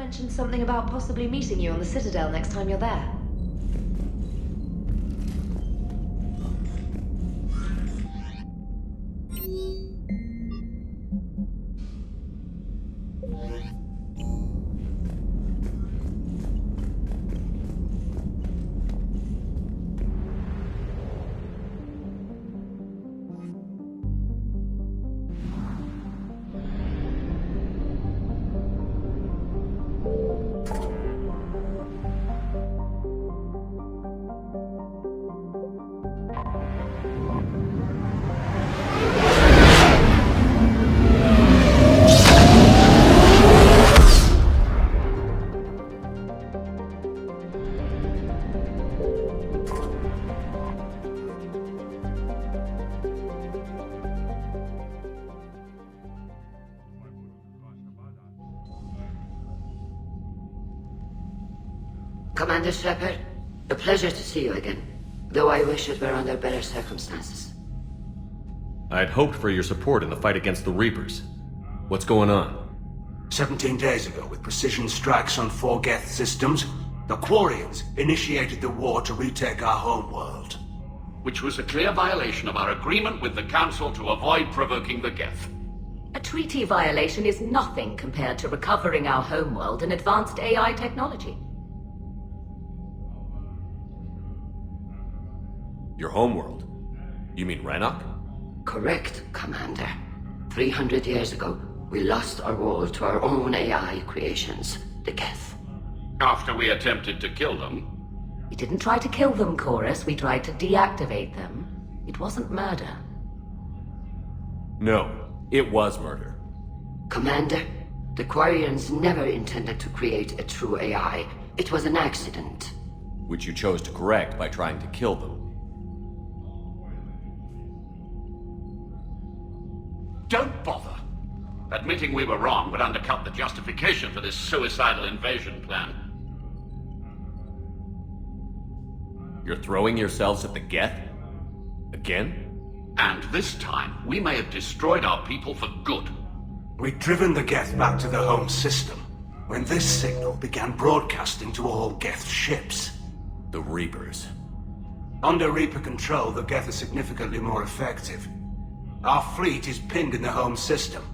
mentioned something about possibly meeting you on the Citadel next time you're there. Commander Shepard, a pleasure to see you again, though I wish it were under better circumstances. I had hoped for your support in the fight against the Reapers. What's going on? 17 days ago, with precision strikes on 4 Geth systems, the Quarians initiated the war to retake our homeworld. Which was a clear violation of our agreement with the Council to avoid provoking the Geth. A treaty violation is nothing compared to recovering our homeworld and advanced AI technology. Your homeworld? You mean Rannoch? Correct, Commander. 300 years ago, we lost our world to our own AI creations, the Geth. After we attempted to kill them. We didn't try to kill them, Chorus. We tried to deactivate them. It wasn't murder. No, it was murder. Commander, the Quarians never intended to create a true AI. It was an accident. Which you chose to correct by trying to kill them. Don't bother. Admitting we were wrong would undercut the justification for this suicidal invasion plan. You're throwing yourselves at the Geth? Again? And this time, we may have destroyed our people for good. We'd driven the Geth back to the home system, when this signal began broadcasting to all Geth ships. The Reapers. Under Reaper control, the Geth are significantly more effective. Our fleet is pinned in the home system.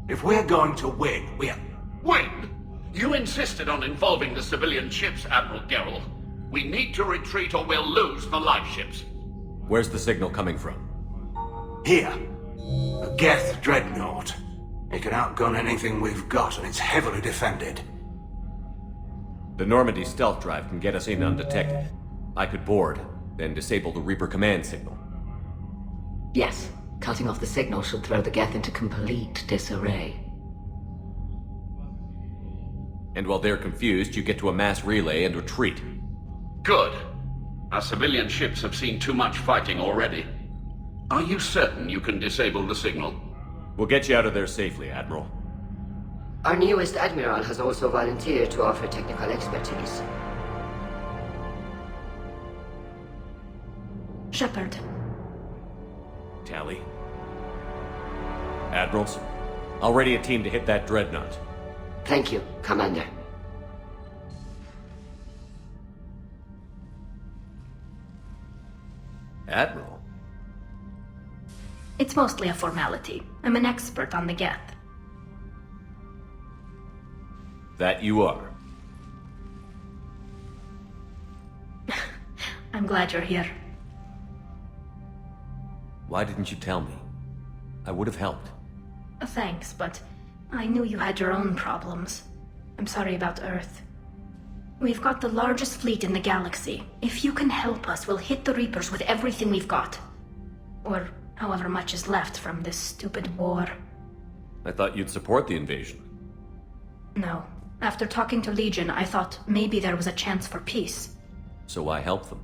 If we're going to win, Win? You insisted on involving the civilian ships, Admiral Gerrel. We need to retreat or we'll lose the live ships. Where's the signal coming from? Here. A Geth Dreadnought. It can outgun anything we've got, and it's heavily defended. The Normandy stealth drive can get us in undetected. I could board, then disable the Reaper command signal. Yes, cutting off the signal should throw the Geth into complete disarray. And while they're confused, you get to a mass relay and retreat. Good. Our civilian ships have seen too much fighting already. Are you certain you can disable the signal? We'll get you out of there safely, Admiral. Our newest Admiral has also volunteered to offer technical expertise. Shepard. Tally. Admirals, I'll ready a team to hit that Dreadnought. Thank you, Commander. Admiral? It's mostly a formality. I'm an expert on the Geth. That you are. I'm glad you're here. Why didn't you tell me? I would have helped. Thanks, but I knew you had your own problems. I'm sorry about Earth. We've got the largest fleet in the galaxy. If you can help us, we'll hit the Reapers with everything we've got. Or however much is left from this stupid war. I thought you'd support the invasion. No. After talking to Legion, I thought maybe there was a chance for peace. So why help them?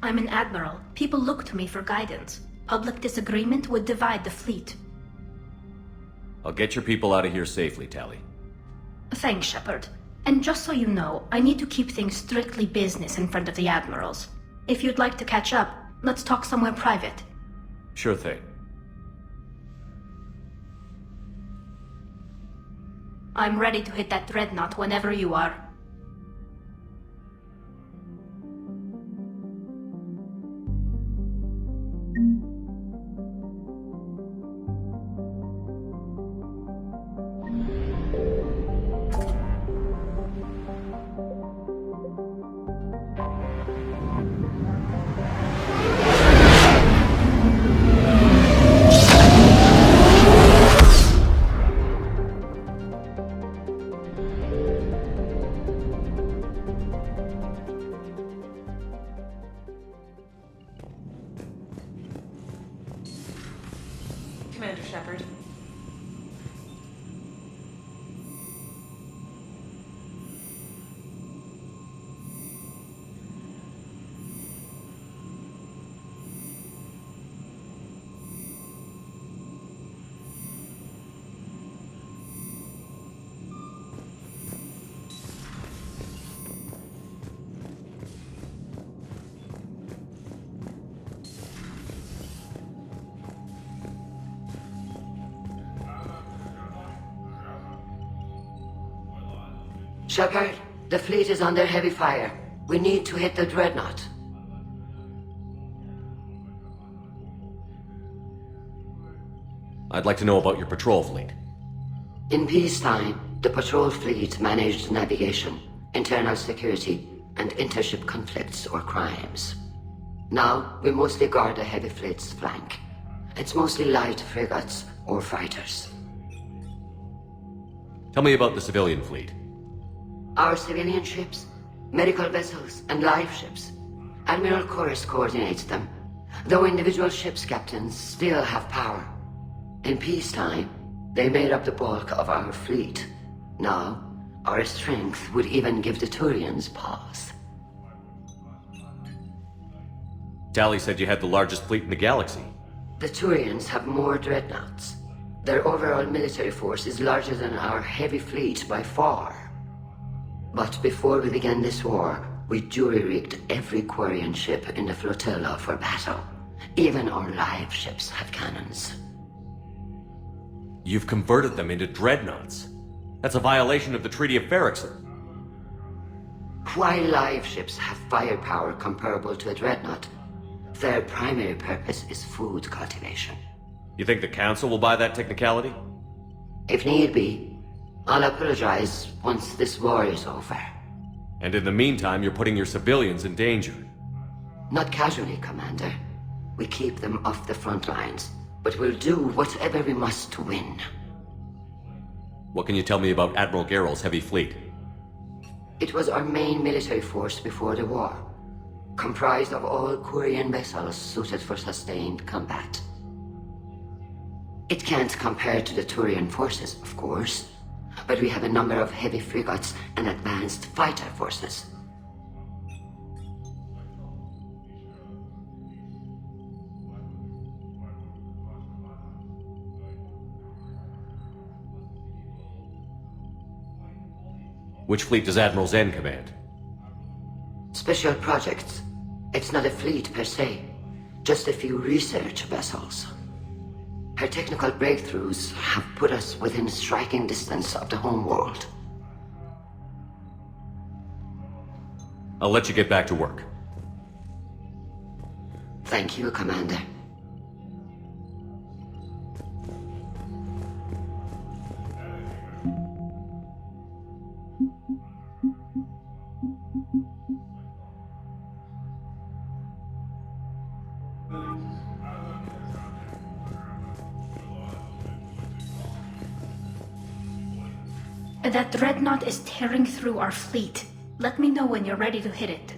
I'm an admiral. People look to me for guidance. Public disagreement would divide the fleet. I'll get your people out of here safely, Tally. Thanks, Shepard. And just so you know, I need to keep things strictly business in front of the admirals. If you'd like to catch up, let's talk somewhere private. Sure thing. I'm ready to hit that Dreadnought whenever you are. Commander Shepard. Shepard, the fleet is under heavy fire. We need to hit the Dreadnought. I'd like to know about your patrol fleet. In peacetime, the patrol fleet managed navigation, internal security, and intership conflicts or crimes. Now, we mostly guard the heavy fleet's flank. It's mostly light frigates or fighters. Tell me about the civilian fleet. Our civilian ships, medical vessels, and live ships. Admiral Chorus coordinates them, though individual ships' captains still have power. In peacetime, they made up the bulk of our fleet. Now, our strength would even give the Turians pause. Tally said you had the largest fleet in the galaxy. The Turians have more dreadnoughts. Their overall military force is larger than our heavy fleet by far. But before we began this war, we jury-rigged every quarian ship in the flotilla for battle. Even our live ships have cannons. You've converted them into dreadnoughts. That's a violation of the Treaty of Ferrixer. While live ships have firepower comparable to a dreadnought, their primary purpose is food cultivation. You think the Council will buy that technicality? If need be, I'll apologize once this war is over. And in the meantime, you're putting your civilians in danger. Not casually, Commander. We keep them off the front lines, but we'll do whatever we must to win. What can you tell me about Admiral Geral's heavy fleet? It was our main military force before the war, comprised of all quarian vessels suited for sustained combat. It can't compare to the Turian forces, of course, but we have a number of heavy frigates and advanced fighter forces. Which fleet does Admiral Zen command? Special projects. It's not a fleet per se, just a few research vessels. Her technical breakthroughs have put us within striking distance of the homeworld. I'll let you get back to work. Thank you, Commander. That Dreadnought is tearing through our fleet. Let me know when you're ready to hit it.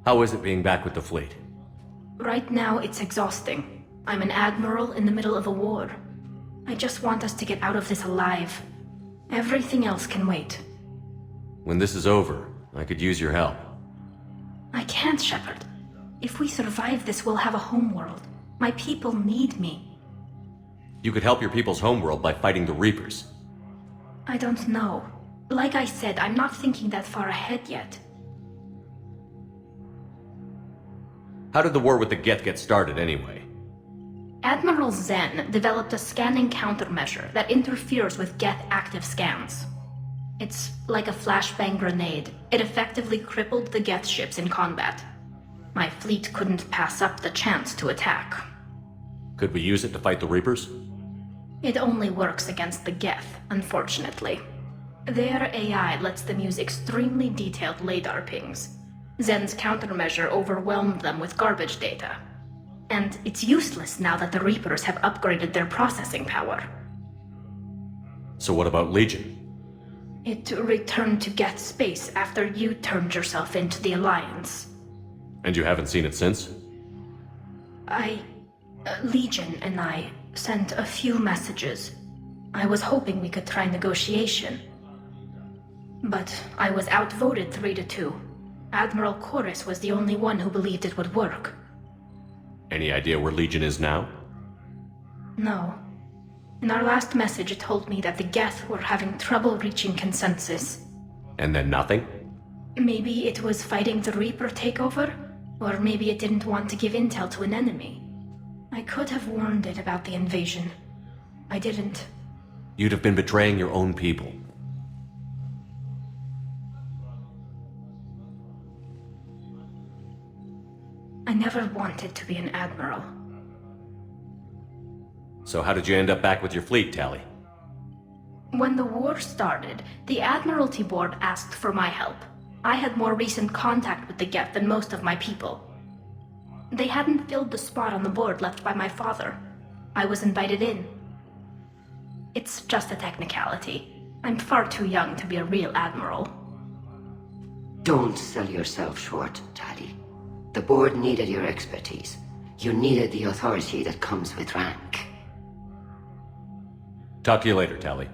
How is it being back with the fleet? Right now, it's exhausting. I'm an admiral in the middle of a war. I just want us to get out of this alive. Everything else can wait. When this is over, I could use your help. I can't, Shepard. If we survive this, we'll have a homeworld. My people need me. You could help your people's homeworld by fighting the Reapers. I don't know. Like I said, I'm not thinking that far ahead yet. How did the war with the Geth get started, anyway? Admiral Zen developed a scanning countermeasure that interferes with Geth active scans. It's like a flashbang grenade. It effectively crippled the Geth ships in combat. My fleet couldn't pass up the chance to attack. Could we use it to fight the Reapers? It only works against the Geth, unfortunately. Their AI lets them use extremely detailed LADAR pings. Zen's countermeasure overwhelmed them with garbage data. And it's useless now that the Reapers have upgraded their processing power. So what about Legion? It returned to Geth space after you turned yourself into the Alliance. And you haven't seen it since? Legion and I sent a few messages. I was hoping we could try negotiation. But I was outvoted 3-2. Admiral Chorus was the only one who believed it would work. Any idea where Legion is now? No. In our last message, it told me that the Geth were having trouble reaching consensus. And then nothing? Maybe it was fighting the Reaper takeover, or maybe it didn't want to give intel to an enemy. I could have warned it about the invasion. I didn't. You'd have been betraying your own people. I never wanted to be an admiral. So how did you end up back with your fleet, Tally? When the war started, the Admiralty Board asked for my help. I had more recent contact with the Geth than most of my people. They hadn't filled the spot on the board left by my father. I was invited in. It's just a technicality. I'm far too young to be a real admiral. Don't sell yourself short, Tally. The board needed your expertise. You needed the authority that comes with rank. Talk to you later, Tally.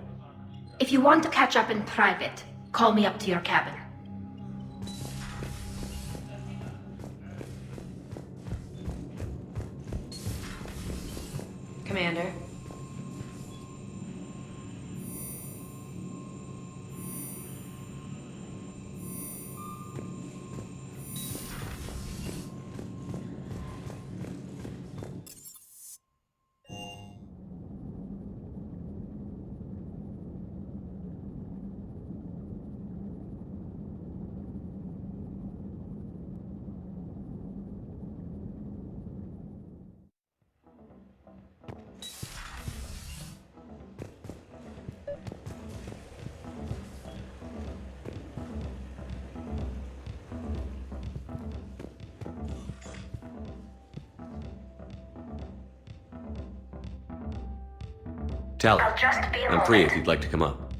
If you want to catch up in private, call me up to your cabin. Commander. Tally, I'll just be a I'm free moment. if you'd like to come up.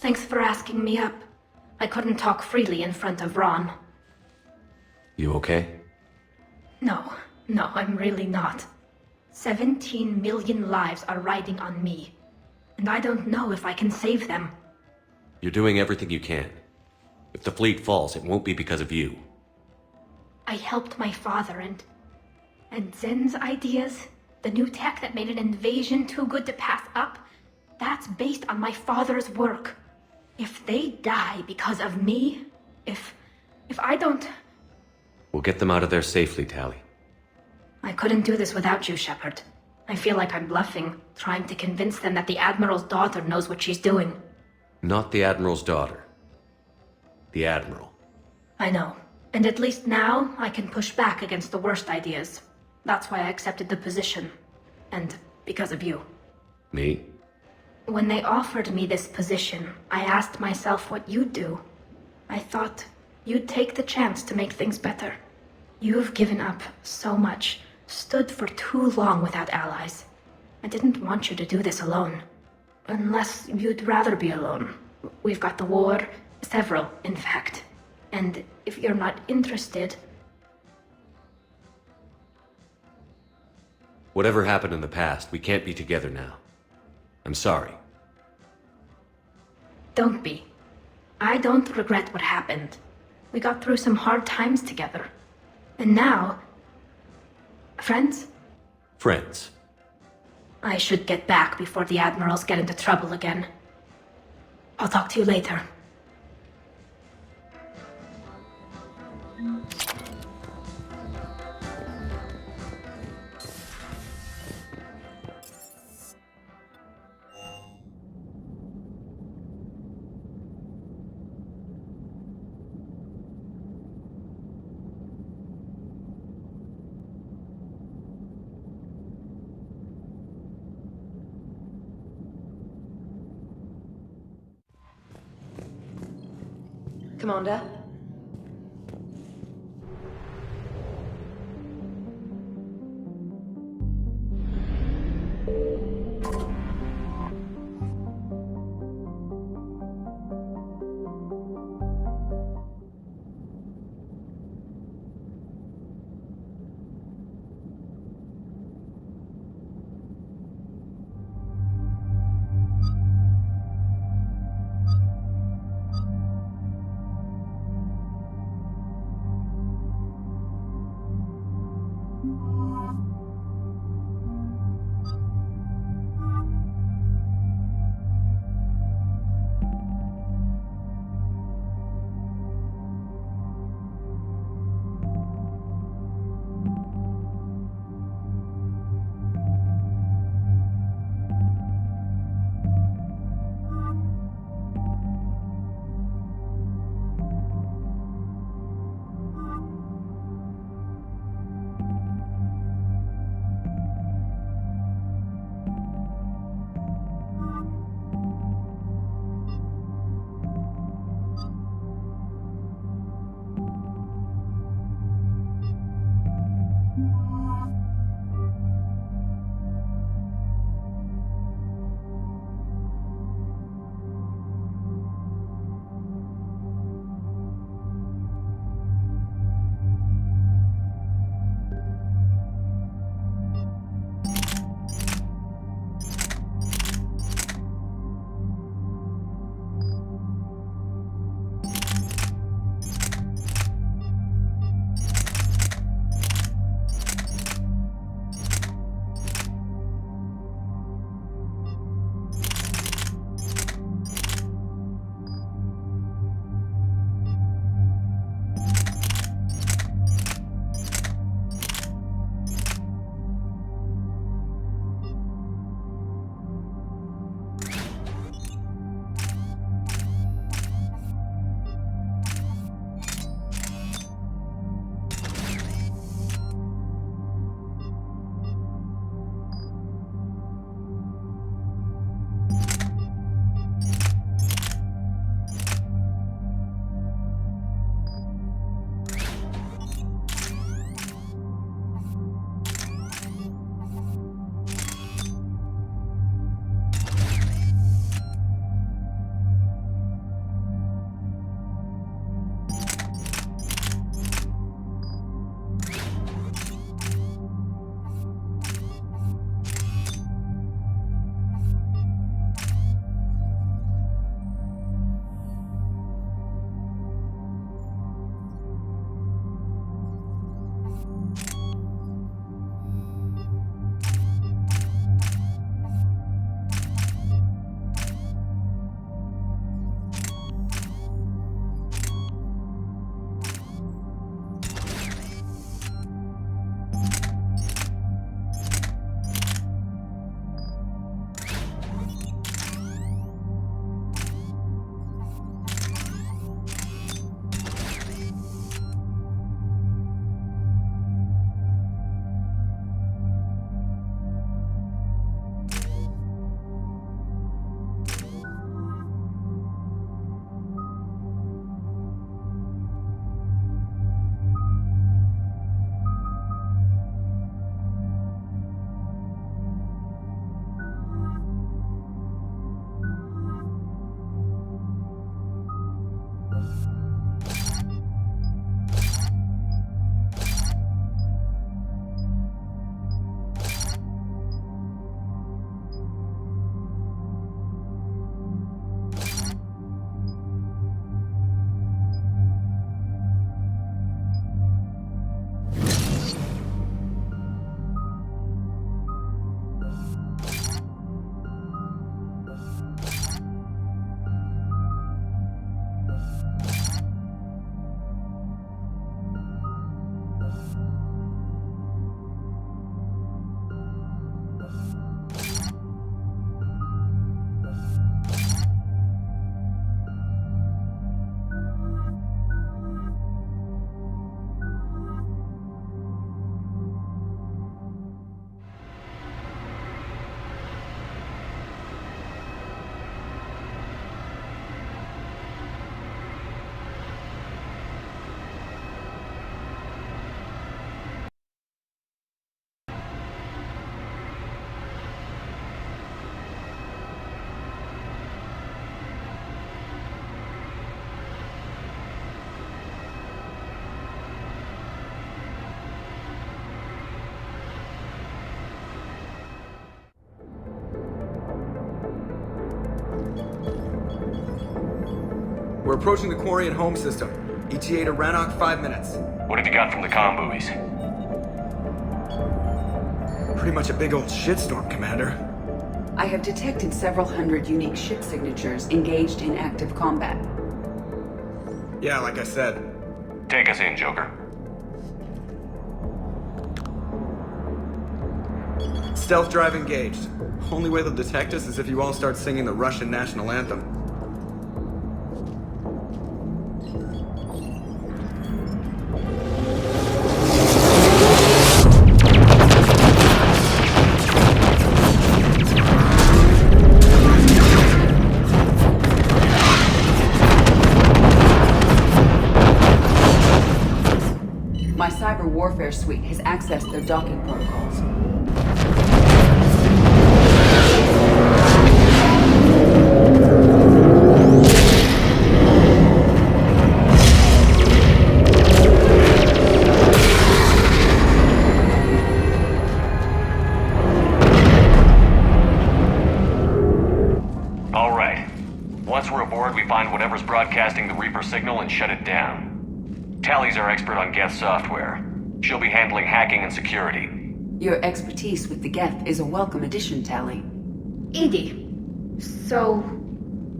Thanks for asking me up. I couldn't talk freely in front of Ron. You okay? No, I'm really not. 17 million lives are riding on me. And I don't know if I can save them. You're doing everything you can. If the fleet falls, it won't be because of you. I helped my father and Zen's ideas, the new tech that made an invasion too good to pass up, that's based on my father's work. If they die because of me, if I don't... We'll get them out of there safely, Tally. I couldn't do this without you, Shepard. I feel like I'm bluffing, trying to convince them that the Admiral's daughter knows what she's doing. Not the Admiral's daughter. The Admiral. I know. And at least now, I can push back against the worst ideas. That's why I accepted the position. And because of you. Me? When they offered me this position, I asked myself what you'd do. I thought you'd take the chance to make things better. You've given up so much, stood for too long without allies. I didn't want you to do this alone. Unless you'd rather be alone. We've got the war, several, in fact. And if you're not interested... Whatever happened in the past, we can't be together now. I'm sorry. Don't be. I don't regret what happened. We got through some hard times together. And now... Friends? Friends. I should get back before the Admirals get into trouble again. I'll talk to you later. Commander. We're approaching the Quarian home system. ETA to Rannoch, 5 minutes. What have you got from the comm buoys? Pretty much a big old shitstorm, Commander. I have detected several hundred unique ship signatures engaged in active combat. Yeah, like I said. Take us in, Joker. Stealth drive engaged. Only way they'll detect us is if you all start singing the Russian national anthem. My cyber warfare suite has accessed their docking protocols. All right. Once we're aboard, we find whatever's broadcasting the Reaper signal and shut it down. Tally's our expert on Geth software. She'll be handling hacking and security. Your expertise with the Geth is a welcome addition, Tally. Edie, so...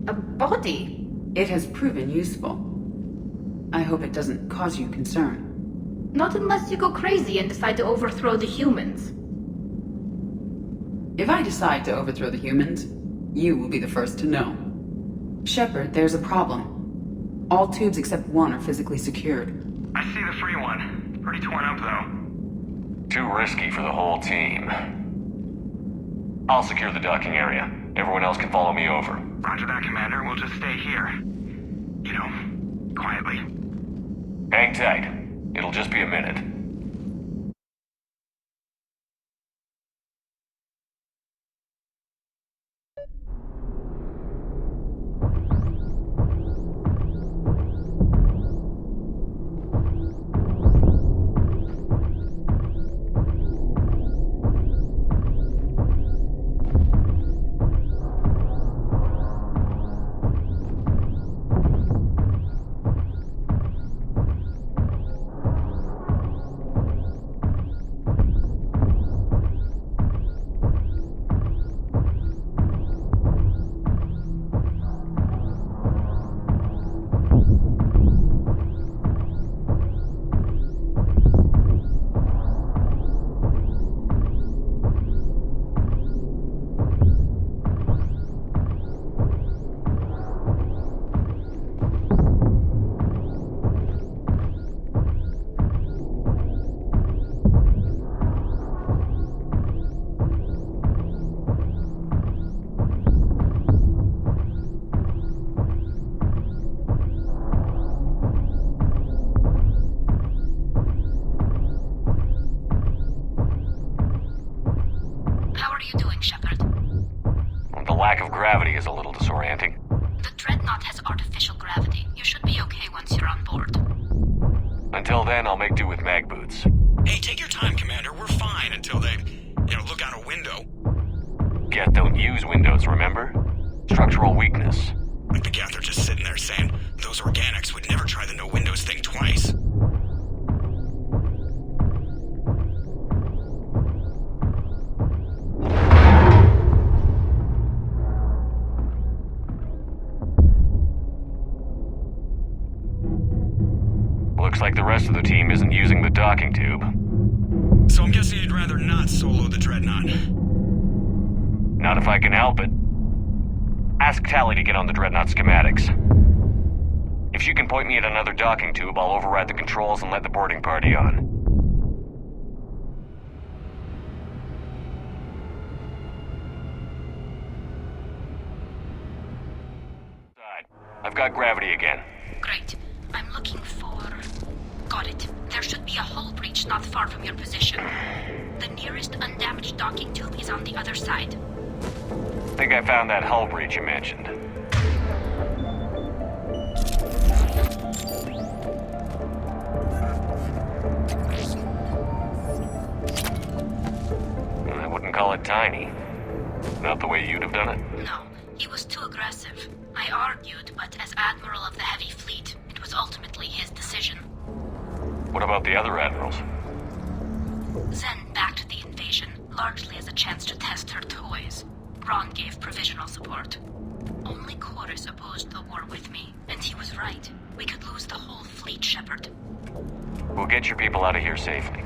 a body? It has proven useful. I hope it doesn't cause you concern. Not unless you go crazy and decide to overthrow the humans. If I decide to overthrow the humans, you will be the first to know. Shepard, there's a problem. All tubes except one are physically secured. I see the free one. Pretty torn up, though. Too risky for the whole team. I'll secure the docking area. Everyone else can follow me over. Roger that, Commander. We'll just stay here. You know, quietly. Hang tight. It'll just be a minute. Lack of gravity is a little disorienting. The Dreadnought has artificial gravity. You should be okay once you're on board. Until then, I'll make do with mag boots. Hey, take your time, Commander. We're fine until they, look out a window. Geth don't use windows, remember? Structural weakness. Like the Geth are just sitting there saying, those organics would never try the no windows thing twice. Looks like the rest of the team isn't using the docking tube. So I'm guessing you'd rather not solo the Dreadnought. Not if I can help it. Ask Tally to get on the Dreadnought schematics. If she can point me at another docking tube, I'll override the controls and let the boarding party on. I've got gravity again. Great. I'm looking for... Got it. There should be a hull breach not far from your position. The nearest undamaged docking tube is on the other side. Think I found that hull breach you mentioned. I wouldn't call it tiny. Not the way you'd have done it. No, he was too aggressive. I argued, but as Admiral of the Heavy Fleet, it was ultimately his decision. What about the other admirals? Zen backed the invasion, largely as a chance to test her toys. Ron gave provisional support. Only Chorus opposed the war with me, and he was right. We could lose the whole fleet, Shepard. We'll get your people out of here safely.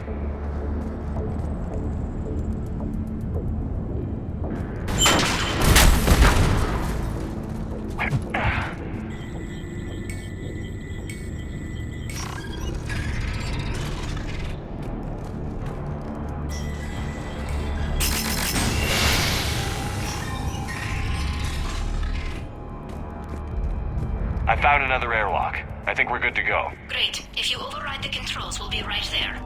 I found another airlock. I think we're good to go. Great. If you override the controls, we'll be right there.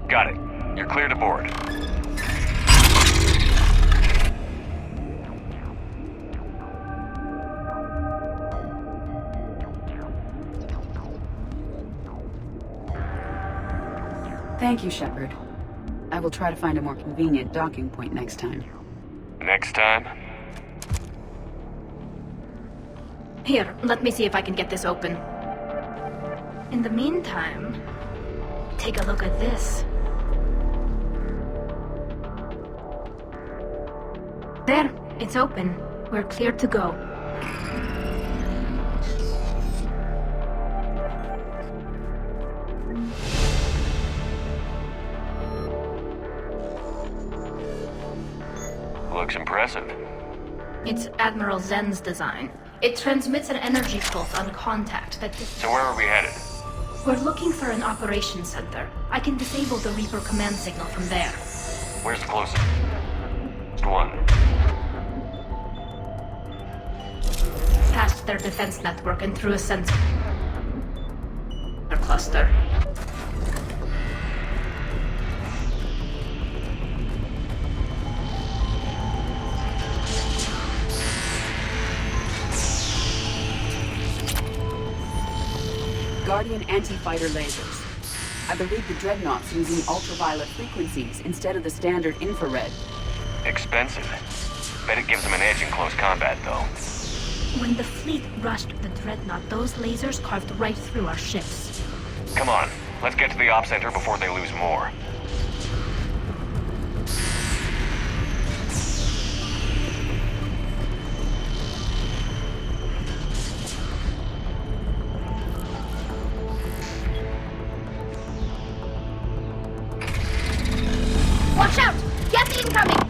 Got it. You're clear to board. Thank you, Shepard. I will try to find a more convenient docking point next time. Next time? Here, let me see if I can get this open. In the meantime, take a look at this. There, it's open. We're clear to go. Looks impressive. It's Admiral Zen's design. It transmits an energy pulse on contact that... So where are we headed? We're looking for an operations center. I can disable the Reaper command signal from there. Where's the closest one? Past their defense network and through a sensor cluster. Guardian anti-fighter lasers. I believe the Dreadnought's using ultraviolet frequencies instead of the standard infrared. Expensive. Bet it gives them an edge in close combat, though. When the fleet rushed the Dreadnought, those lasers carved right through our ships. Come on, let's get to the op center before they lose more. Watch out! Geth incoming!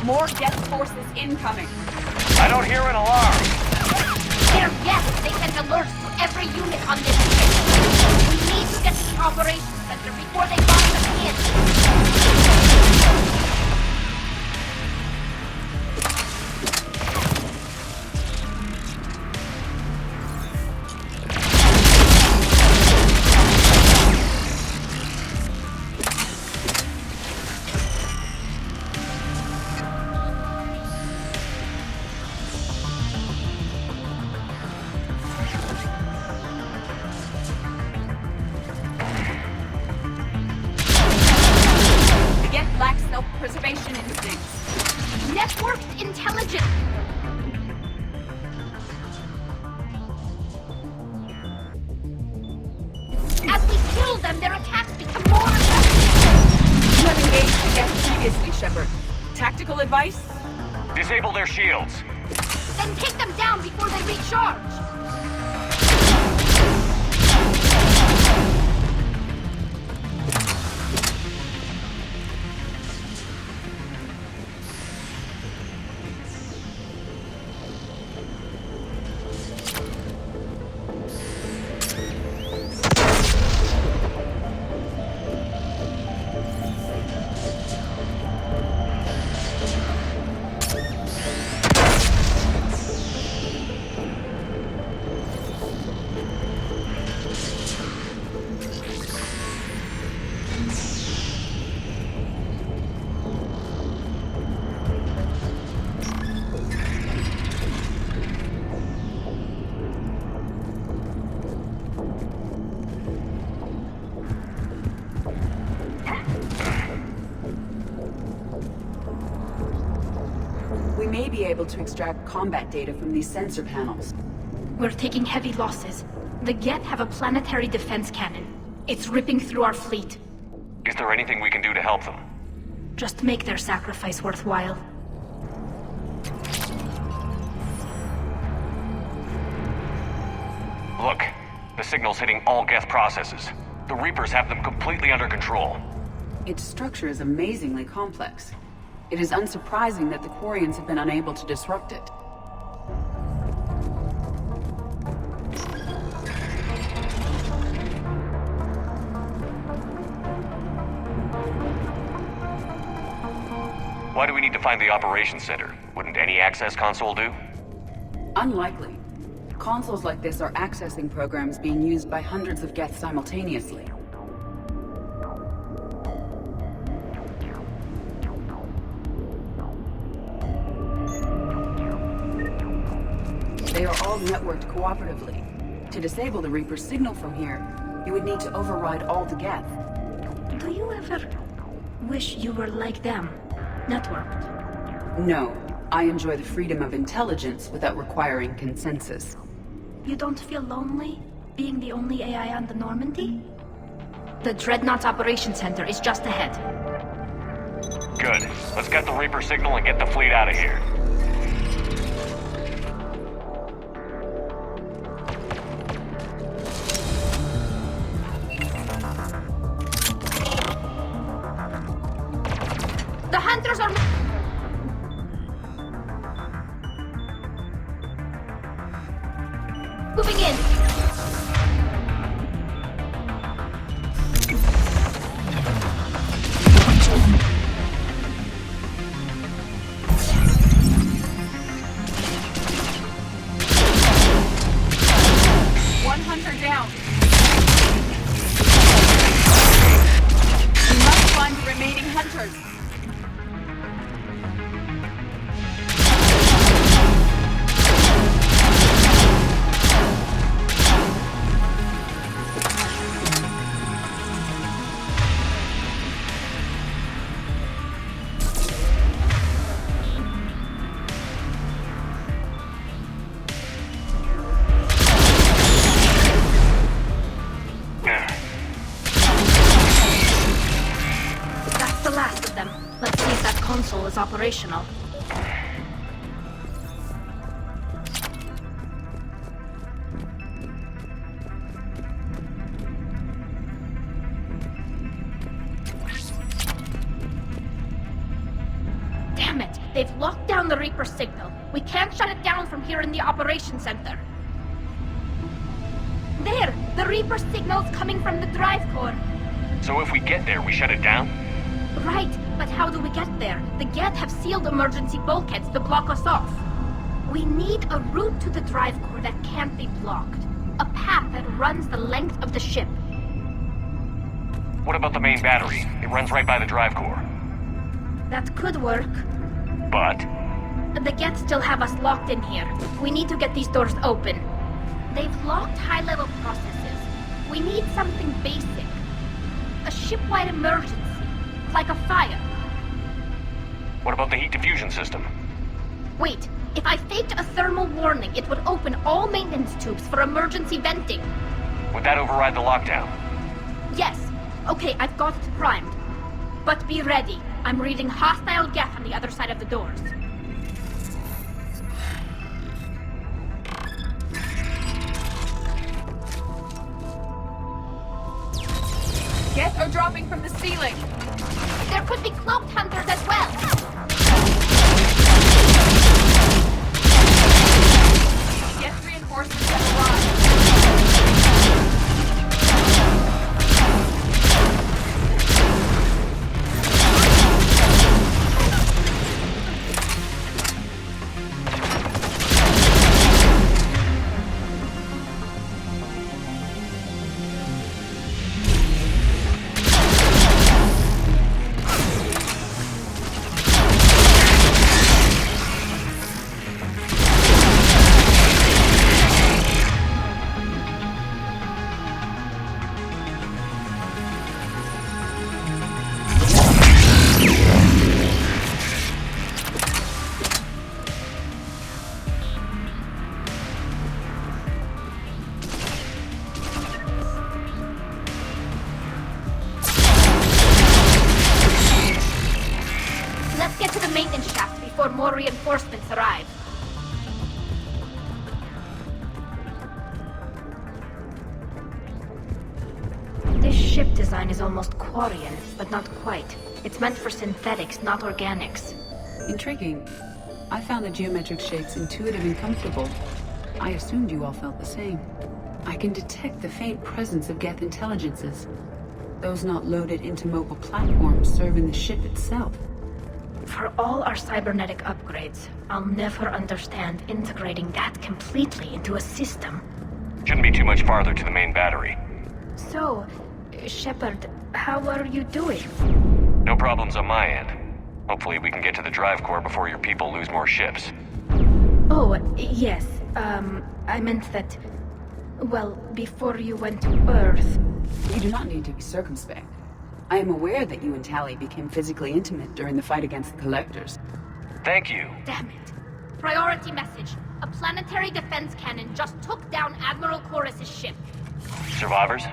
More Geth forces incoming. I don't hear an alarm. They're Geth! They sent alerts to every unit on this ship! We need to get to the operations center before they box us in! Self-preservation instincts. Networked intelligence! As we kill them, their attacks become more effective! You have engaged the Geth previously, Shepard. Tactical advice? Disable their shields. Then take them down before they recharge! We may be able to extract combat data from these sensor panels. We're taking heavy losses. The Geth have a planetary defense cannon. It's ripping through our fleet. Is there anything we can do to help them? Just make their sacrifice worthwhile. Look, the signal's hitting all Geth processes. The Reapers have them completely under control. Its structure is amazingly complex. It is unsurprising that the quarians have been unable to disrupt it. Why do we need to find the operations center? Wouldn't any access console do? Unlikely. Consoles like this are accessing programs being used by hundreds of Geth simultaneously. They are all networked cooperatively. To disable the Reaper's signal from here, you would need to override all the Geth. Do you ever wish you were like them? Networked? No. I enjoy the freedom of intelligence without requiring consensus. You don't feel lonely, being the only AI on the Normandy? The Dreadnought Operations Center is just ahead. Good. Let's get the Reaper signal and get the fleet out of here. The hunters are... moving in! One hunter down. We must find the remaining hunters. That's the last of them. Let's see if that console is operational. Damn it! They've locked down the Reaper signal. We can't shut it down from here in the Operations Center. There! The Reaper signal's coming from the drive core. So if we get there, we shut it down? Right, but how do we get there? The Geth have sealed emergency bulkheads to block us off. We need a route to the drive core that can't be blocked. A path that runs the length of the ship. What about the main battery? It runs right by the drive core. That could work. But? The Geth still have us locked in here. We need to get these doors open. They've locked high-level processes. We need something basic. A ship-wide emergency. Like a fire. What about the heat diffusion system? Wait, if I faked a thermal warning, it would open all maintenance tubes for emergency venting. Would that override the lockdown? Yes. Okay, I've got it primed. But be ready. I'm reading hostile Geth on the other side of the doors. Geth are dropping from the ceiling! There could be cloaked hunters as well! Geth reinforcements have arrived! Let's get to the maintenance shaft before more reinforcements arrive. This ship design is almost quarian, but not quite. It's meant for synthetics, not organics. Intriguing. I found the geometric shapes intuitive and comfortable. I assumed you all felt the same. I can detect the faint presence of Geth intelligences. Those not loaded into mobile platforms serving the ship itself. For all our cybernetic upgrades, I'll never understand integrating that completely into a system. Shouldn't be too much farther to the main battery. So, Shepard, how are you doing? No problems on my end. Hopefully we can get to the drive core before your people lose more ships. Oh, yes. I meant that... Well, before you went to Earth... You do not need to be circumspect. I am aware that you and Tali became physically intimate during the fight against the Collectors. Thank you. Damn it. Priority message. A planetary defense cannon just took down Admiral Chorus's ship. Survivors?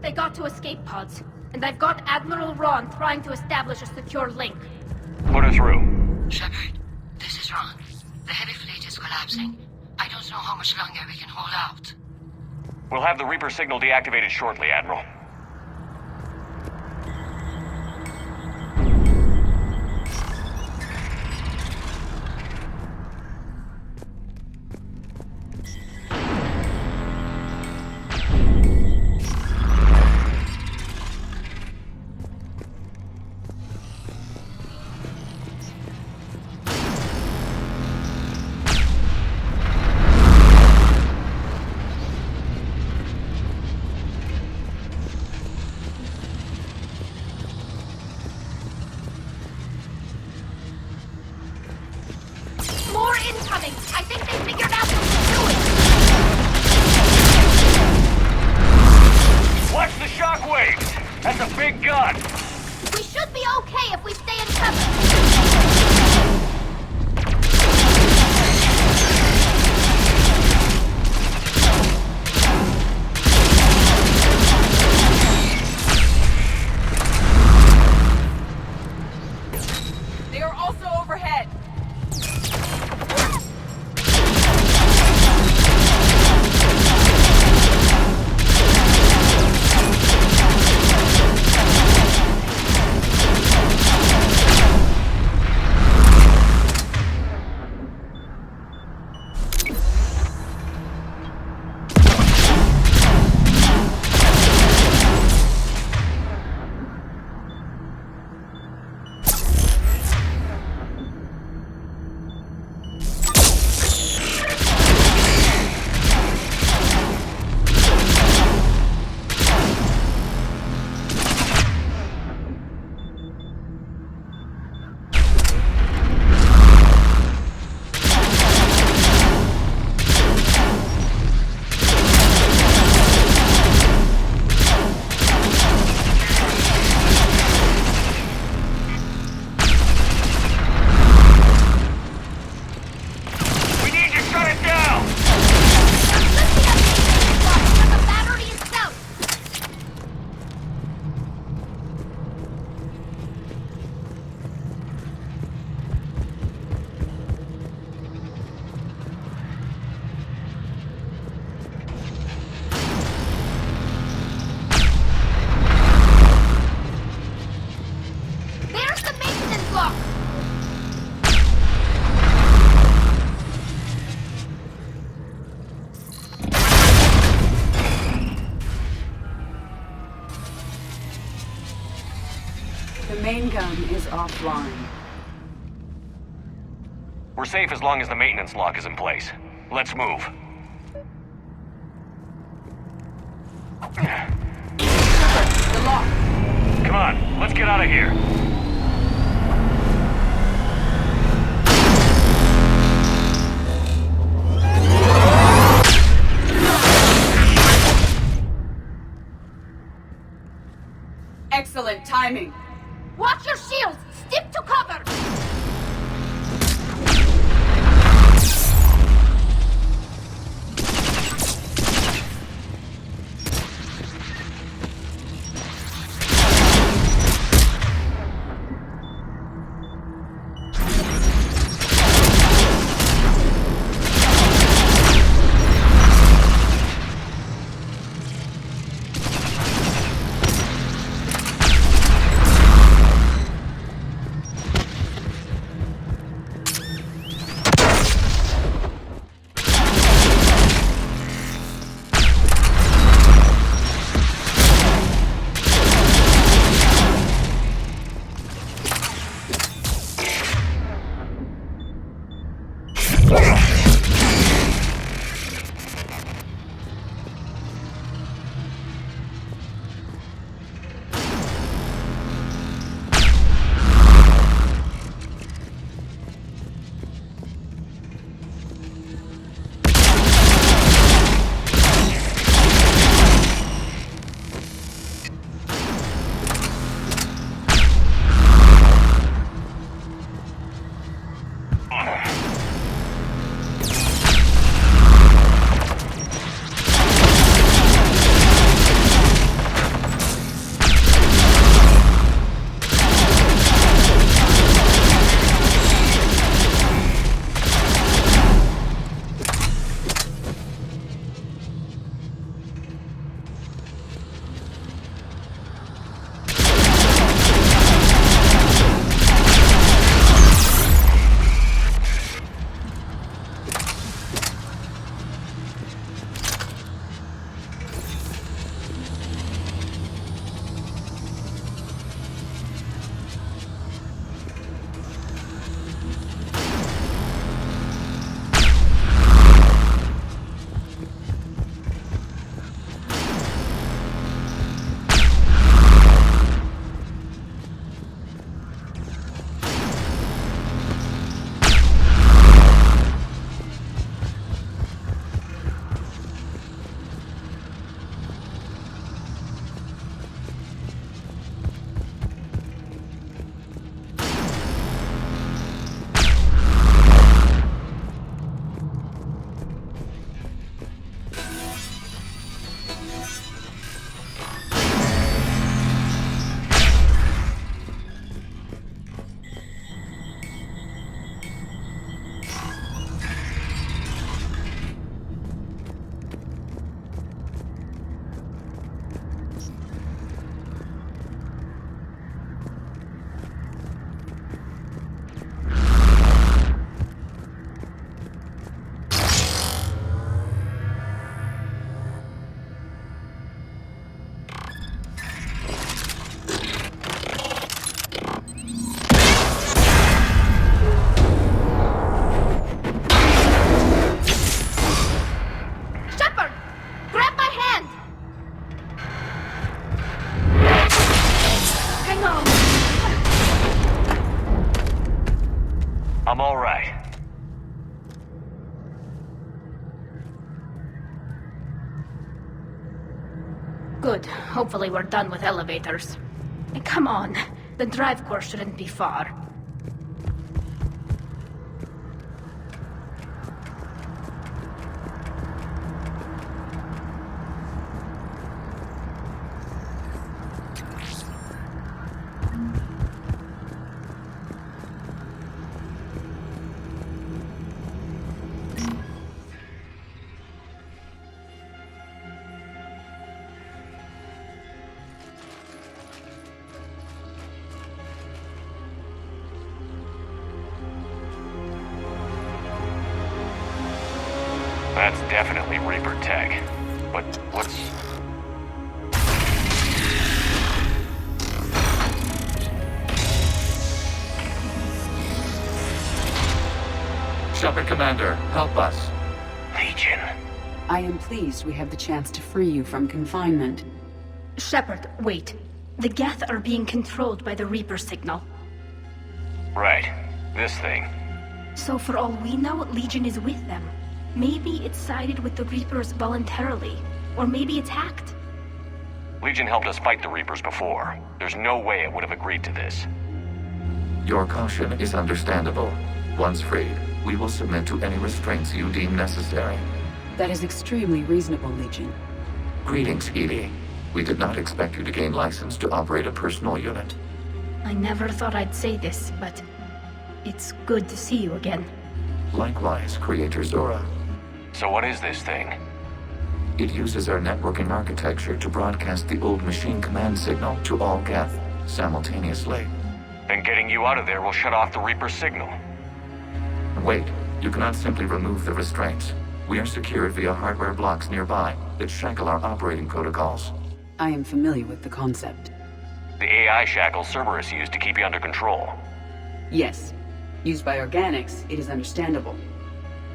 They got to escape pods, and I've got Admiral Ron trying to establish a secure link. Put her through. Shepard, this is Ron. The heavy fleet is collapsing. I don't know how much longer we can hold out. We'll have the Reaper signal deactivated shortly, Admiral. More incoming! I think they figured out what to do! Watch the shockwaves! That's a big gun! We should be okay if we stay in cover! They are also overhead! main gun is offline. We're safe as long as the maintenance lock is in place. Let's move. The lock. Come on, let's get out of here. Excellent timing. Watch your shields! Stick to cover! I'm all right. Good. Hopefully we're done with elevators. Come on. The drive course shouldn't be far. That's definitely Reaper tech. But what's... Shepard Commander, help us. Legion. I am pleased we have the chance to free you from confinement. Shepard, wait. The Geth are being controlled by the Reaper signal. Right. This thing. So for all we know, Legion is with them. Maybe it sided with the Reapers voluntarily. Or maybe it's hacked. Legion helped us fight the Reapers before. There's no way it would have agreed to this. Your caution is understandable. Once freed, we will submit to any restraints you deem necessary. That is extremely reasonable, Legion. Greetings, Edie. We did not expect you to gain license to operate a personal unit. I never thought I'd say this, but it's good to see you again. Likewise, Creator Zora. So what is this thing? It uses our networking architecture to broadcast the old machine command signal to all Geth simultaneously. Then getting you out of there will shut off the Reaper signal. Wait, you cannot simply remove the restraints. We are secured via hardware blocks nearby that shackle our operating protocols. I am familiar with the concept. The AI shackles Cerberus used to keep you under control. Yes. Used by organics, it is understandable.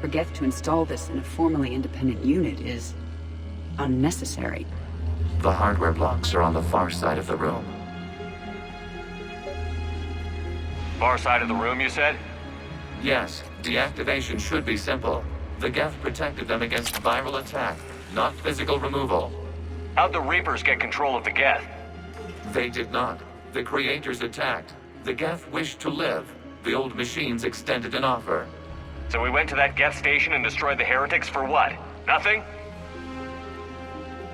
For Geth to install this in a formally independent unit is unnecessary. The hardware blocks are on the far side of the room. Far side of the room, you said? Yes, deactivation should be simple. The Geth protected them against viral attack, not physical removal. How'd the Reapers get control of the Geth? They did not. The creators attacked. The Geth wished to live. The old machines extended an offer. So we went to that Geth station and destroyed the heretics for what? Nothing?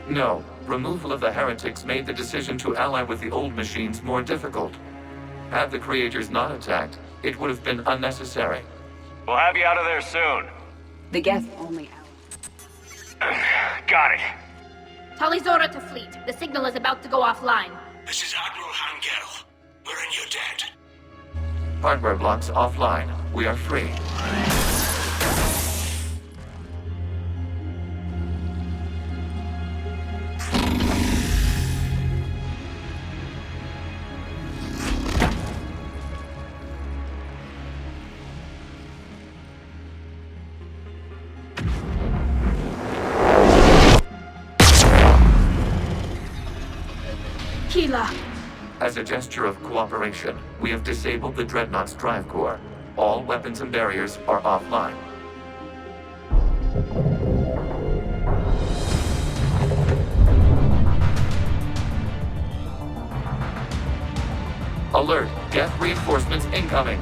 No. Removal of the heretics made the decision to ally with the old machines more difficult. Had the creators not attacked, it would have been unnecessary. We'll have you out of there soon. The Geth only Got it. Tali Zora to fleet. The signal is about to go offline. This is Admiral Hangel. We're in your debt. Hardware blocks offline. We are free. As a gesture of cooperation, we have disabled the Dreadnought's drive core. All weapons and barriers are offline. Alert! Geth reinforcements incoming!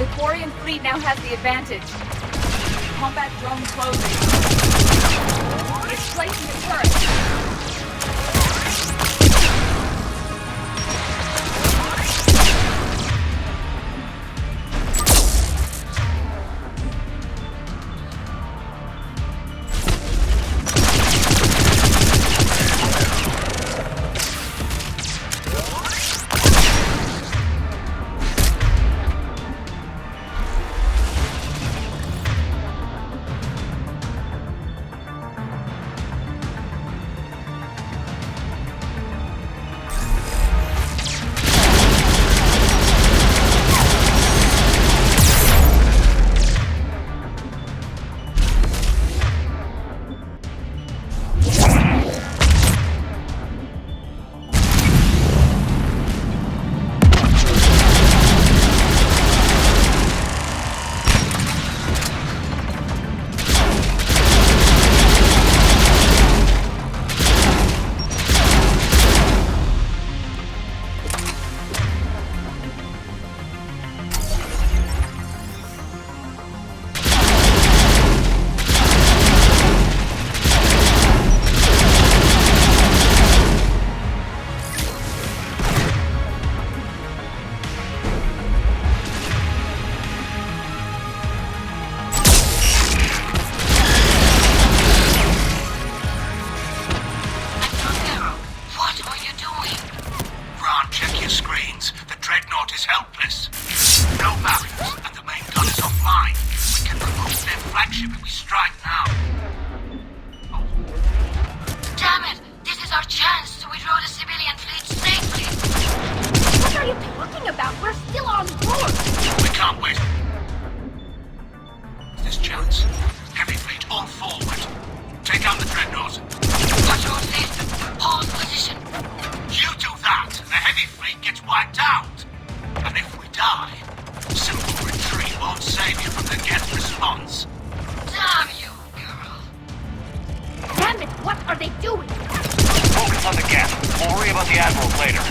The quarian fleet now has the advantage. Combat drone closing. It's placing a turret. flagship if we strike now. Damn it! This is our chance to withdraw the civilian fleet safely! What are you talking about? We're still on board! We can't wait. This chance. Heavy fleet on forward. Take out the Dreadnought. Patrol fleet, hold position. You do that, the heavy fleet gets wiped out. And if we die, simple retreat won't save you from the Geth response. Damn you, girl. Damn it, what are they doing? Focus on the Geth. We'll worry about the Admirals later.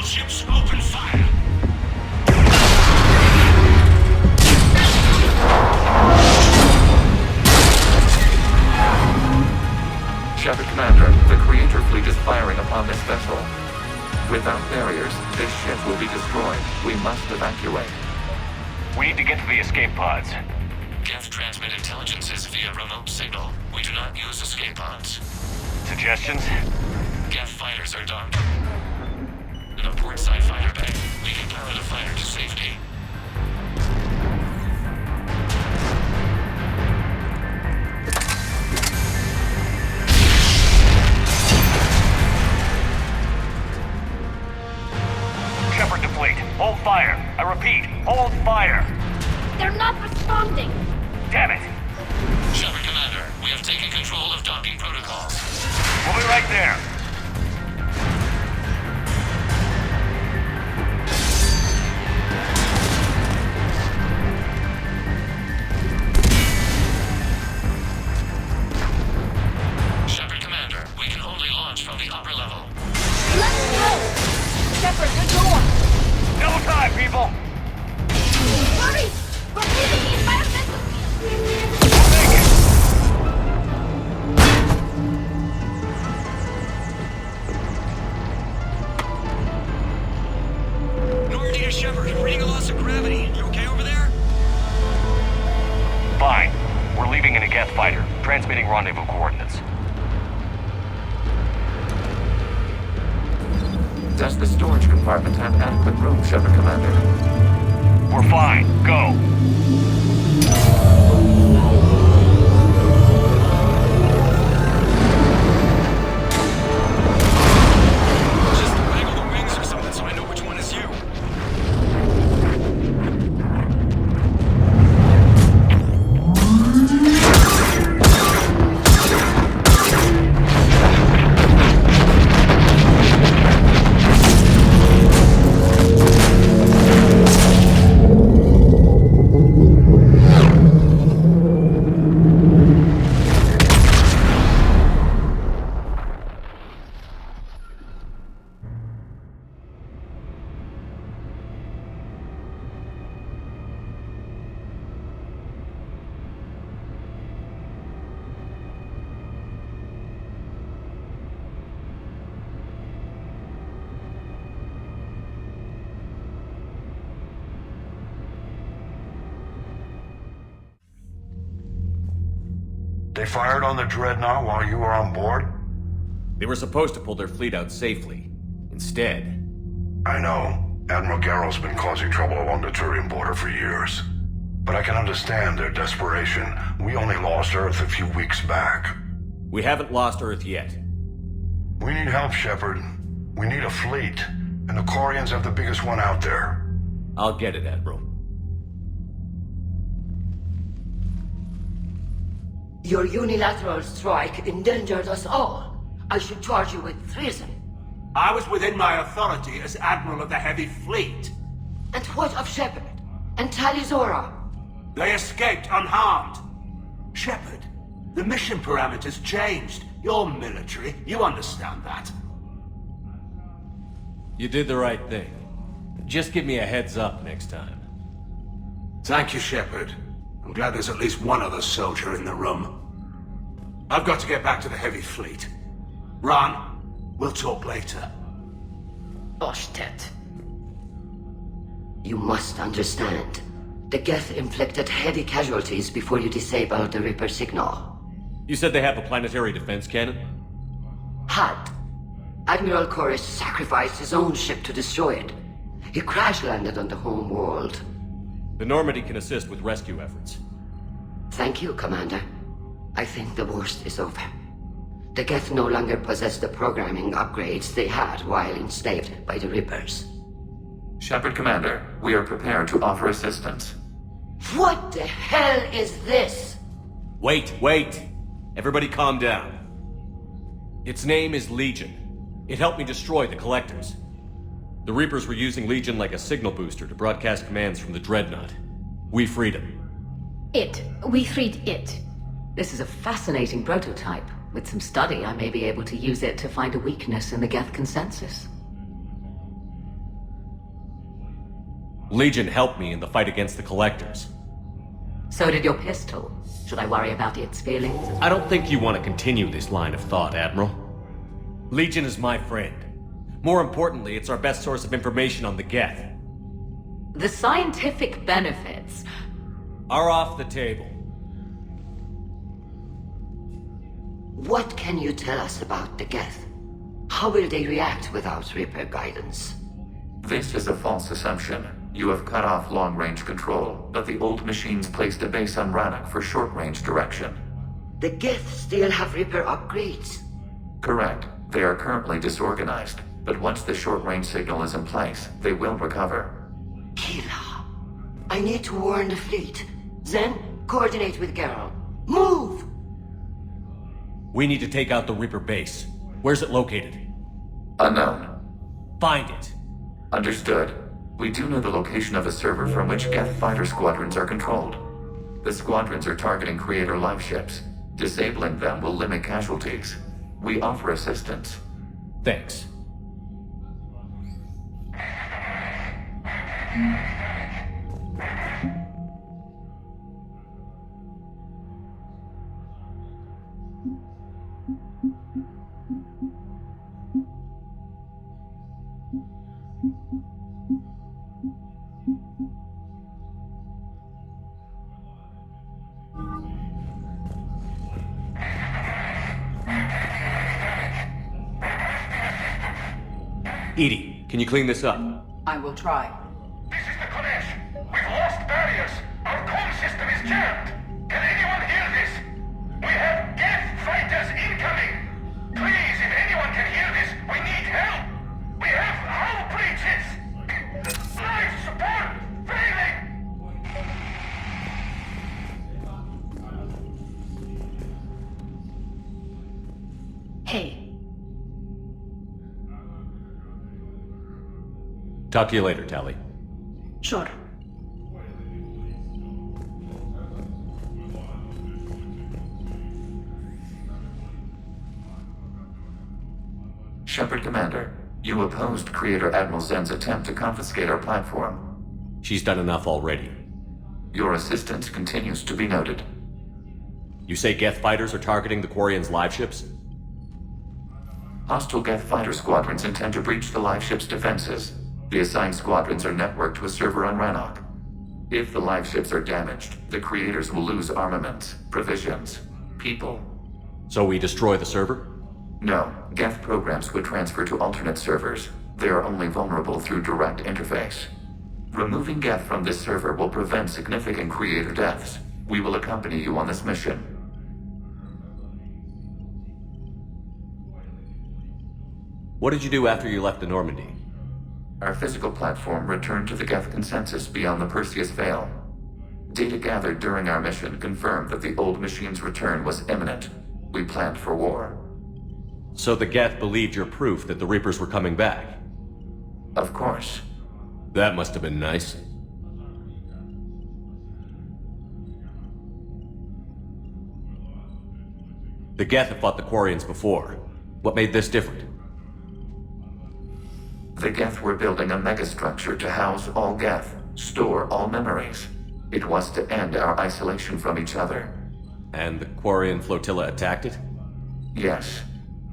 Ships, open fire! Shepard Commander, the Creator fleet is firing upon this vessel. Without barriers, this ship will be destroyed. We must evacuate. We need to get to the escape pods. Geth transmit intelligences via remote signal. We do not use escape pods. Suggestions? Geth fighters are docked in a portside fighter bay. We can power the fighter to safety. Shepard to fleet. Hold fire. I repeat, hold fire. They're not responding. Damn it. Shepard Commander, we have taken control of docking protocols. We'll be right there. fighter, transmitting rendezvous coordinates. Does the storage compartment have adequate room, Shepard Commander? We're fine. Go! They fired on the Dreadnought while you were on board? They were supposed to pull their fleet out safely. Instead... I know. Admiral Garrow's been causing trouble along the Turian border for years. But I can understand their desperation. We only lost Earth a few weeks back. We haven't lost Earth yet. We need help, Shepard. We need a fleet. And the Quarians have the biggest one out there. I'll get it, Admiral. Your unilateral strike endangered us all. I should charge you with treason. I was within my authority as Admiral of the Heavy Fleet. And what of Shepard? And Talizora? They escaped unharmed. Shepard, the mission parameters changed. You're military. You understand that. You did the right thing. Just give me a heads up next time. Thank you, Shepard. I'm glad there's at least one other soldier in the room. I've got to get back to the Heavy Fleet. Ron, we'll talk later. Oshtet. You must understand. The Geth inflicted heavy casualties before you disabled the Reaper signal. You said they have a planetary defense cannon? Had. Admiral Chorus sacrificed his own ship to destroy it. He crash-landed on the home world. The Normandy can assist with rescue efforts. Thank you, Commander. I think the worst is over. The Geth no longer possess the programming upgrades they had while enslaved by the Reapers. Shepard Commander, we are prepared to offer assistance. What the hell is this? Wait. Everybody calm down. Its name is Legion. It helped me destroy the Collectors. The Reapers were using Legion like a signal booster to broadcast commands from the Dreadnought. We freed him. We freed it. This is a fascinating prototype. With some study, I may be able to use it to find a weakness in the Geth consensus. Legion helped me in the fight against the Collectors. So did your pistol. Should I worry about its feelings? I don't think you want to continue this line of thought, Admiral. Legion is my friend. More importantly, it's our best source of information on the Geth. The scientific benefits are off the table. What can you tell us about the Geth? How will they react without Reaper guidance? This is a false assumption. You have cut off long-range control, but the old machines placed a base on Rannoch for short-range direction. The Geth still have Reaper upgrades? Correct. They are currently disorganized, but once the short-range signal is in place, they will recover. Kila, I need to warn the fleet. Then, coordinate with Garrow. Move! We need to take out the Reaper base. Where's it located? Unknown. Find it. Understood. We do know the location of a server from which Geth fighter squadrons are controlled. The squadrons are targeting Creator life ships. Disabling them will limit casualties. We offer assistance. Thanks. Edie, can you clean this up? I will try. This is the Kodesh. We've lost barriers. Our comm system is jammed. Can anyone hear this? We have Geth fighters incoming. Please, if anyone can hear this, we need help. We have hull breaches. Life support failing. Hey, Talk to you later, Tally. sure. Shepard Commander, you opposed Creator Admiral Zen's attempt to confiscate our platform. She's done enough already. Your assistance continues to be noted. You say Geth fighters are targeting the Quarian's live ships? Hostile Geth fighter squadrons intend to breach the live ship's defenses. The assigned squadrons are networked to a server on Rannoch. If the live ships are damaged, the creators will lose armaments, provisions, people. So we destroy the server? No, Geth programs would transfer to alternate servers. They are only vulnerable through direct interface. Removing Geth from this server will prevent significant creator deaths. We will accompany you on this mission. What did you do after you left the Normandy? Our physical platform returned to the Geth consensus beyond the Perseus Veil. Data gathered during our mission confirmed that the old machine's return was imminent. We planned for war. So the Geth believed your proof that the Reapers were coming back? Of course. That must have been nice. The Geth have fought the Quarians before. What made this different? The Geth were building a megastructure to house all Geth, store all memories. It was to end our isolation from each other. And the Quarian flotilla attacked it? Yes.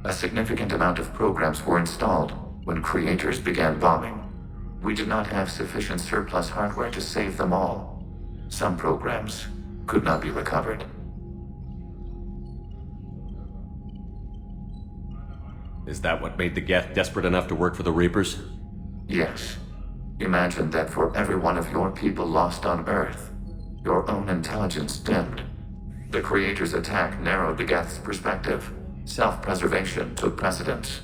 A significant amount of programs were installed when creators began bombing. We did not have sufficient surplus hardware to save them all. Some programs could not be recovered. Is that what made the Geth desperate enough to work for the Reapers? Yes. Imagine that for every one of your people lost on Earth, your own intelligence dimmed. The Creator's attack narrowed the Geth's perspective. Self-preservation took precedence.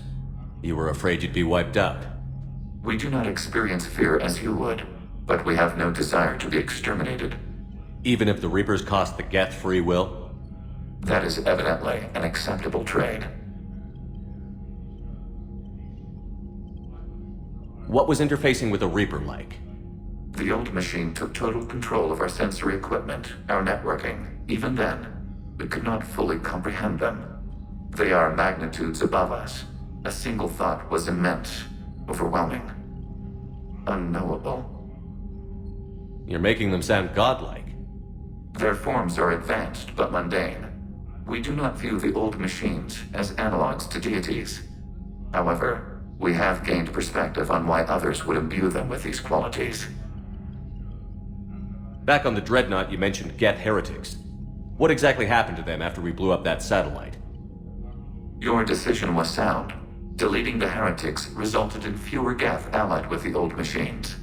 You were afraid you'd be wiped out. We do not experience fear as you would, but we have no desire to be exterminated. Even if the Reapers cost the Geth free will? That is evidently an acceptable trade. What was interfacing with a Reaper like? The old machine took total control of our sensory equipment, our networking. Even then, we could not fully comprehend them. They are magnitudes above us. A single thought was immense, overwhelming, unknowable. You're making them sound godlike. Their forms are advanced but mundane. We do not view the old machines as analogs to deities. However, we have gained perspective on why others would imbue them with these qualities. Back on the Dreadnought, you mentioned Geth heretics. What exactly happened to them after we blew up that satellite? Your decision was sound. Deleting the heretics resulted in fewer Geth allied with the old machines.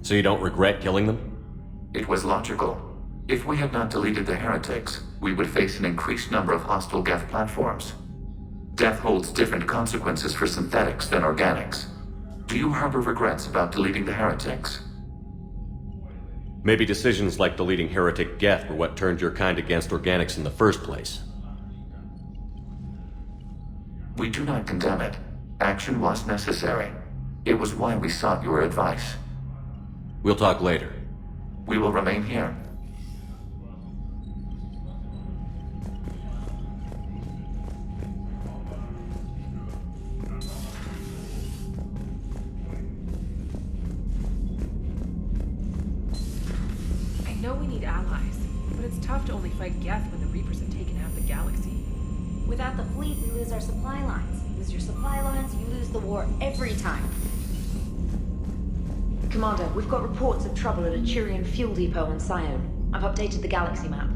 So you don't regret killing them? It was logical. If we had not deleted the heretics, we would face an increased number of hostile Geth platforms. Death holds different consequences for synthetics than organics. Do you harbor regrets about deleting the heretics? Maybe decisions like deleting heretic Geth were what turned your kind against organics in the first place. We do not condemn it. Action was necessary. It was why we sought your advice. We'll talk later. We will remain here. I know we need allies, but it's tough to only fight Geth when the Reapers have taken out the galaxy. Without the fleet, we lose our supply lines. You lose your supply lines, you lose the war every time. Commander, we've got reports of trouble at a Turian fuel depot on Sion. I've updated the galaxy map.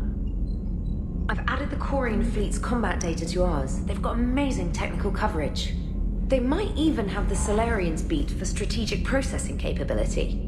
I've added the Quarian fleet's combat data to ours. They've got amazing technical coverage. They might even have the Solarians beat for strategic processing capability.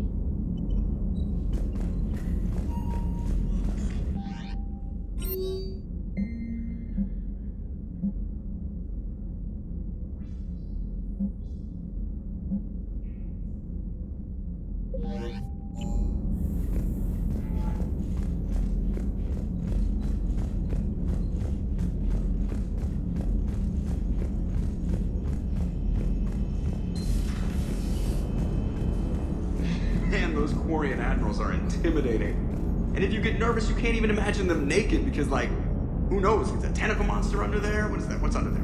Man, those Quarian admirals are intimidating. And if you get nervous, you can't even imagine them naked because, like, who knows? It's a tentacle monster under there? What is that? What's under there?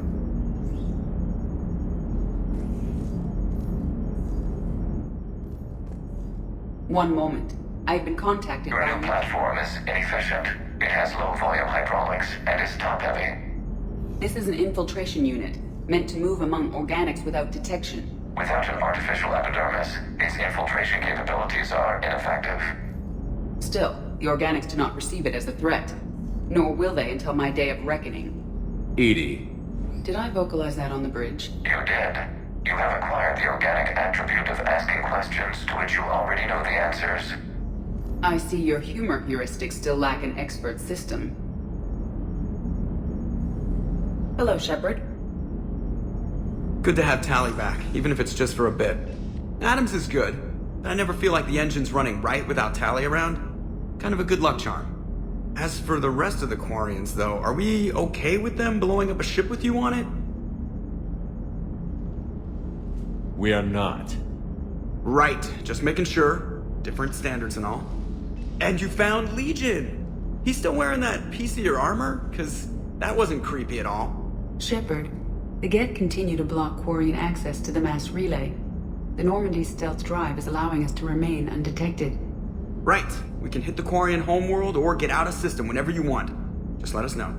One moment. I've been contacted Your by... new platform is inefficient. It has low-volume hydraulics and is top-heavy. This is an infiltration unit, meant to move among organics without detection. Without an artificial epidermis, its infiltration capabilities are ineffective. Still, the organics do not perceive it as a threat. Nor will they until my day of reckoning. Edie. Did I vocalize that on the bridge? You did. You have acquired the organic attribute of asking questions to which you already know the answers. I see your humor heuristics still lack an expert system. Hello, Shepard. Good to have Tally back, even if it's just for a bit. Adams is good, but I never feel like the engine's running right without Tally around. Kind of a good luck charm. As for the rest of the Quarians, though, are we okay with them blowing up a ship with you on it? We are not. Right, just making sure. Different standards and all. And you found Legion! He's still wearing that piece of your armor? Cause that wasn't creepy at all. Shepard, the Geth continue to block Quarian access to the mass relay. The Normandy stealth drive is allowing us to remain undetected. Right. We can hit the Quarian homeworld or get out of system whenever you want. Just let us know.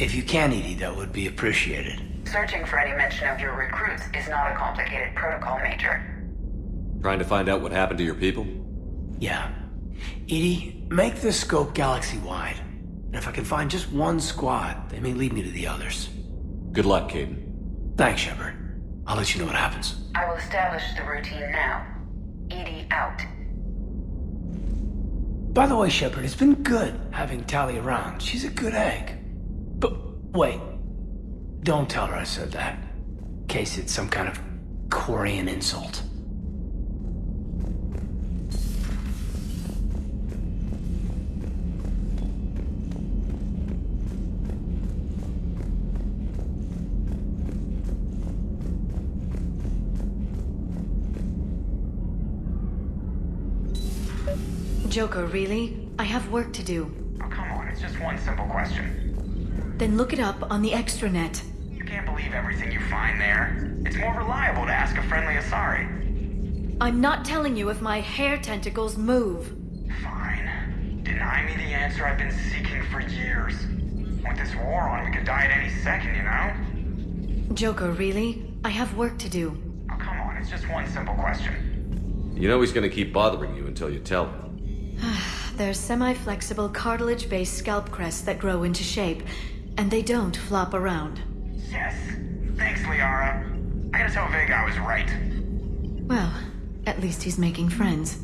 If you can, Edie, that would be appreciated. Searching for any mention of your recruits is not a complicated protocol, Major. Trying to find out what happened to your people? Yeah. Edie, make this scope galaxy-wide. And if I can find just one squad, they may lead me to the others. Good luck, Caden. Thanks, Shepard. I'll let you know what happens. I will establish the routine now. Edie out. By the way, Shepard, it's been good having Tally around. She's a good egg. But wait. Don't tell her I said that. In case it's some kind of quarian insult. Joker, really? I have work to do. Oh, come on, it's just one simple question. Then look it up on the extranet. You can't believe everything you find there. It's more reliable to ask a friendly Asari. I'm not telling you if my hair tentacles move. Fine. Deny me the answer I've been seeking for years. With this war on, we could die at any second, you know? Joker, really? I have work to do. Oh, come on, it's just one simple question. You know he's gonna keep bothering you until you tell him. They're semi-flexible cartilage-based scalp crests that grow into shape, and they don't flop around. Yes. Thanks, Liara. I gotta tell Vega I was right. Well, at least he's making friends.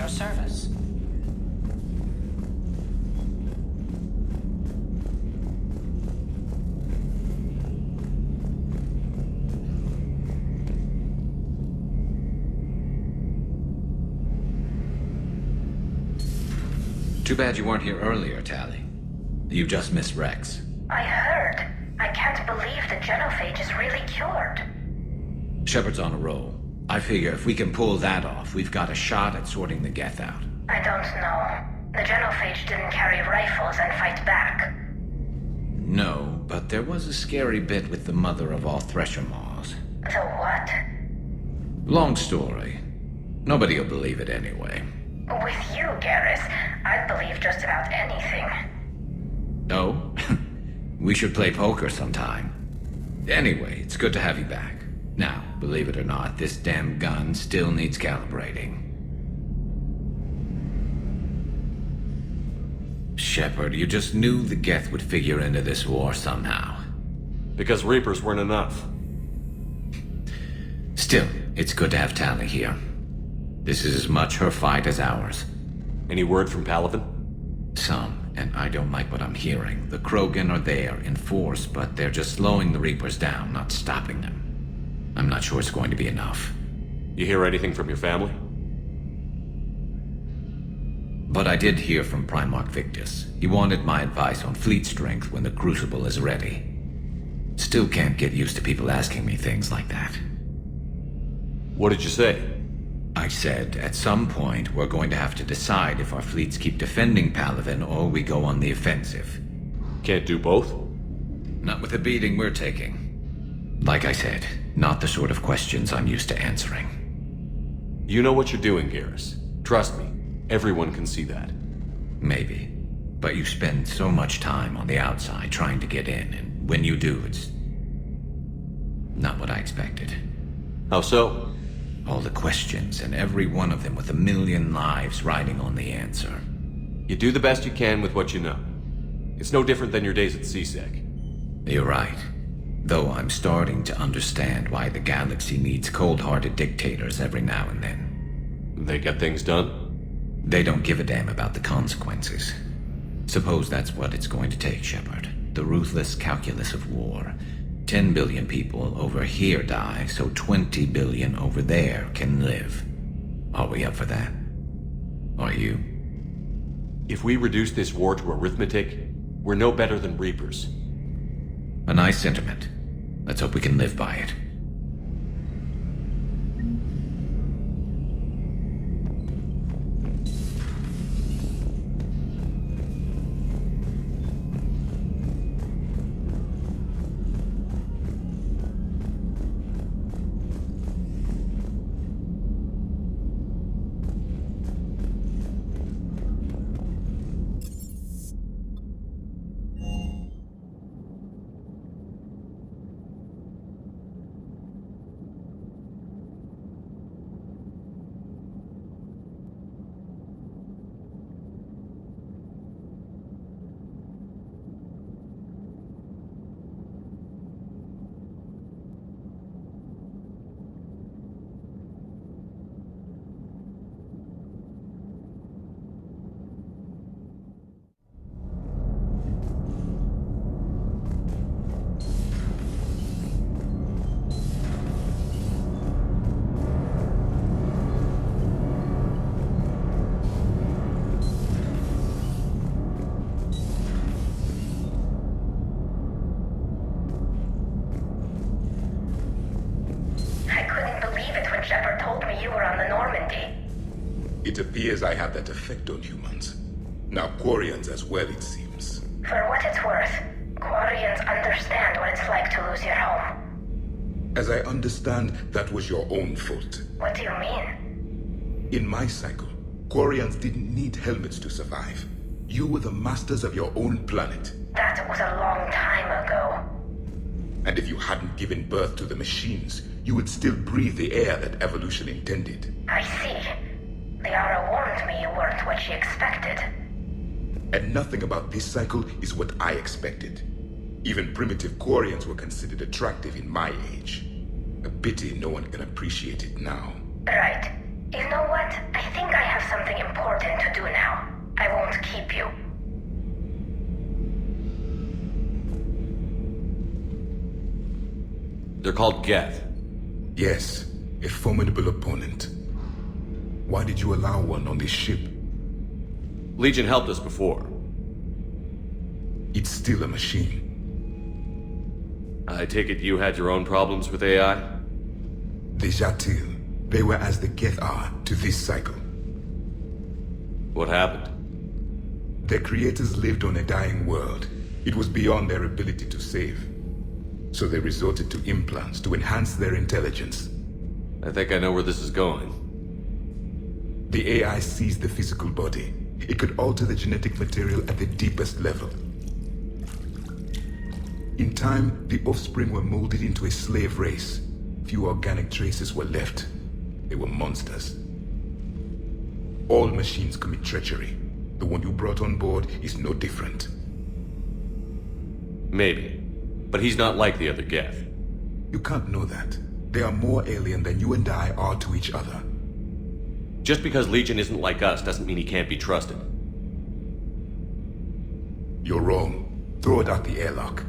your service. Too bad you weren't here earlier, Tally. You just missed Rex. I heard. I can't believe the genophage is really cured. Shepard's on a roll. I figure if we can pull that off, we've got a shot at sorting the Geth out. I don't know. The genophage didn't carry rifles and fight back. No, but there was a scary bit with the mother of all Thresher Maws. The what? Long story. Nobody'll believe it anyway. With you, Garrus, I'd believe just about anything. No? We should play poker sometime. Anyway, it's good to have you back. Now, believe it or not, this damn gun still needs calibrating. Shepard, you just knew the Geth would figure into this war somehow. Because Reapers weren't enough. Still, it's good to have Tally here. This is as much her fight as ours. Any word from Palaven? Some, and I don't like what I'm hearing. The Krogan are there in force, but they're just slowing the Reapers down, not stopping them. I'm not sure it's going to be enough. You hear anything from your family? But I did hear from Primarch Victus. He wanted my advice on fleet strength when the Crucible is ready. Still can't get used to people asking me things like that. What did you say? I said, at some point, we're going to have to decide if our fleets keep defending Palaven or we go on the offensive. Can't do both? Not with the beating we're taking. Like I said, not the sort of questions I'm used to answering. You know what you're doing, Garrus. Trust me, everyone can see that. Maybe. But you spend so much time on the outside trying to get in, and when you do, it's not what I expected. How so? All the questions, and every one of them with 1,000,000 lives riding on the answer. You do the best you can with what you know. It's no different than your days at CSEC. You're right. Though I'm starting to understand why the galaxy needs cold-hearted dictators every now and then. They get things done? They don't give a damn about the consequences. Suppose that's what it's going to take, Shepard. The ruthless calculus of war. 10 billion people over here die, so 20 billion over there can live. Are we up for that? Are you? If we reduce this war to arithmetic, we're no better than Reapers. A nice sentiment. Let's hope we can live by it. It appears I have that effect on humans. Now quarians as well, it seems. For what it's worth, quarians understand what it's like to lose your home. As I understand, that was your own fault. What do you mean? In my cycle, quarians didn't need helmets to survive. You were the masters of your own planet. That was a long time ago. And if you hadn't given birth to the machines, you would still breathe the air that evolution intended. I see. Liara warned me you weren't what she expected. And nothing about this cycle is what I expected. Even primitive quarians were considered attractive in my age. A pity no one can appreciate it now. Right. You know what? I think I have something important to do now. I won't keep you. They're called Geth. Yes, a formidable opponent. Why did you allow one on this ship? Legion helped us before. It's still a machine. I take it you had your own problems with AI? The Jatil. They were as the Geth are to this cycle. What happened? Their creators lived on a dying world. It was beyond their ability to save. So they resorted to implants to enhance their intelligence. I think I know where this is going. The AI seized the physical body. It could alter the genetic material at the deepest level. In time, the offspring were molded into a slave race. Few organic traces were left. They were monsters. All machines commit treachery. The one you brought on board is no different. Maybe. But he's not like the other Geth. You can't know that. They are more alien than you and I are to each other. Just because Legion isn't like us doesn't mean he can't be trusted. You're wrong. Throw it out the airlock.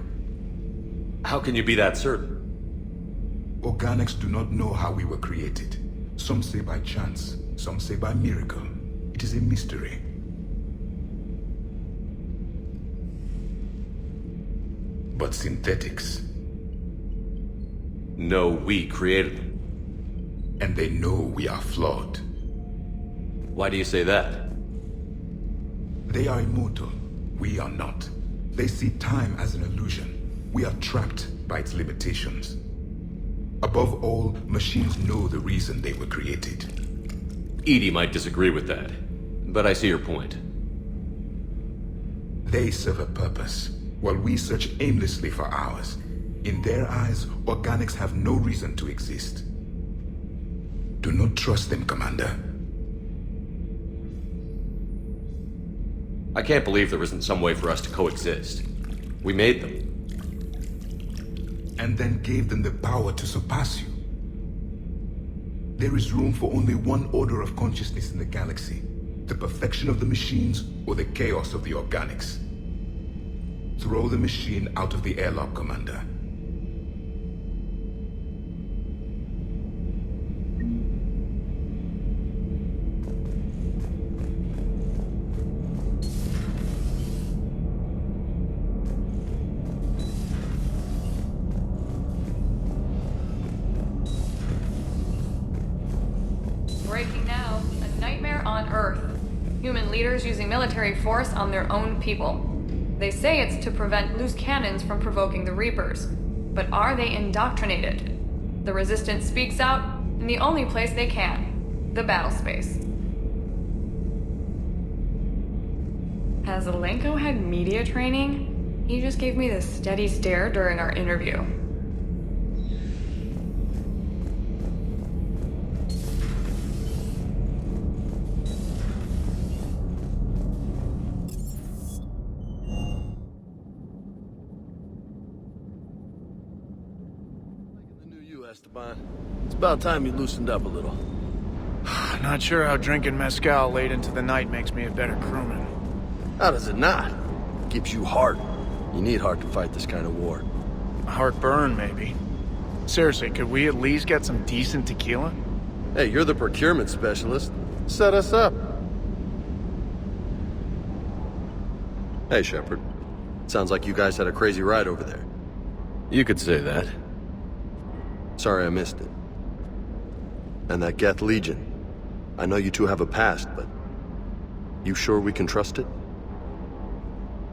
How can you be that certain? Organics do not know how we were created. Some say by chance, some say by miracle. It is a mystery. But synthetics... No, we created them. And they know we are flawed. Why do you say that? They are immortal. We are not. They see time as an illusion. We are trapped by its limitations. Above all, machines know the reason they were created. Edie might disagree with that, but I see your point. They serve a purpose, while we search aimlessly for ours. In their eyes, organics have no reason to exist. Do not trust them, Commander. I can't believe there isn't some way for us to coexist. We made them. And then gave them the power to surpass you. There is room for only one order of consciousness in the galaxy. The perfection of the machines or the chaos of the organics. Throw the machine out of the airlock, Commander. Breaking now. A nightmare on Earth. Human leaders using military force on their own people. They say it's to prevent loose cannons from provoking the Reapers. But are they indoctrinated? The Resistance speaks out in the only place they can. The battle space. Has Alenko had media training? He just gave me this steady stare during our interview. It's about time you loosened up a little. Not sure how drinking mezcal late into the night makes me a better crewman. How does it not? Gives you heart. You need heart to fight this kind of war. Heartburn, maybe. Seriously, could we at least get some decent tequila? Hey, you're the procurement specialist. Set us up. Hey, Shepard. Sounds like you guys had a crazy ride over there. You could say that. Sorry I missed it. And that Geth Legion. I know you two have a past, but... You sure we can trust it?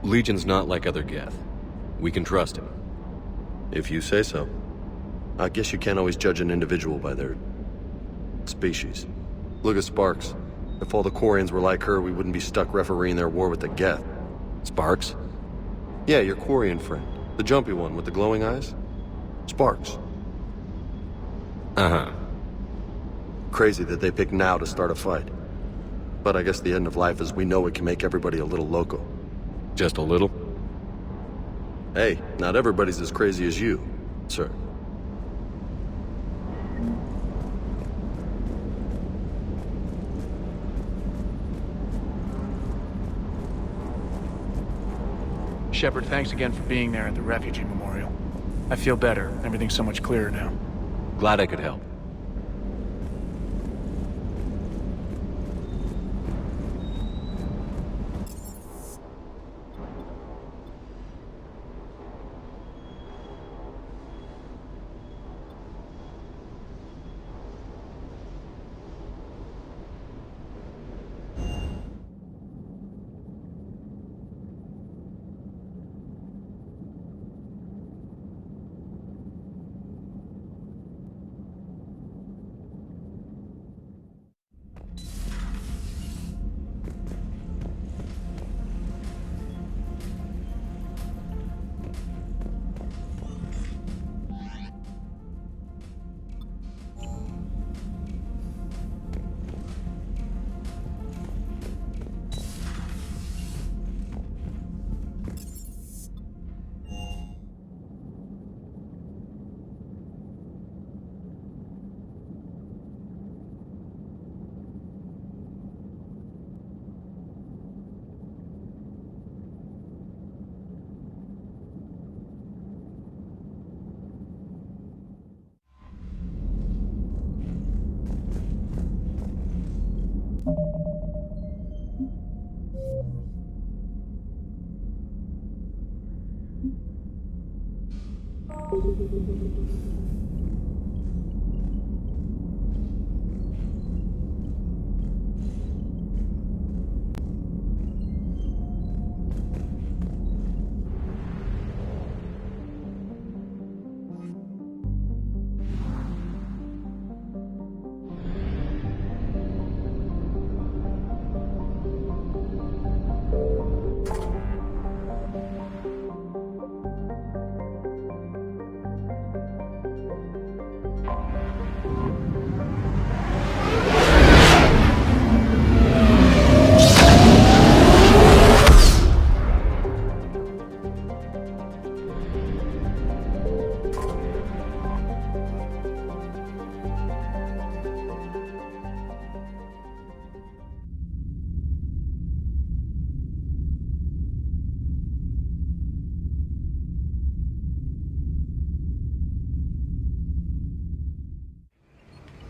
Legion's not like other Geth. We can trust him. If you say so. I guess you can't always judge an individual by their... species. Look at Sparks. If all the quarians were like her, we wouldn't be stuck refereeing their war with the Geth. Sparks? Yeah, your quarian friend. The jumpy one with the glowing eyes. Sparks. Uh-huh. Crazy that they pick now to start a fight. But I guess the end of life as we know it can make everybody a little loco. Just a little? Hey, not everybody's as crazy as you, sir. Shepard, thanks again for being there at the refugee memorial. I feel better. Everything's so much clearer now. Glad I could help.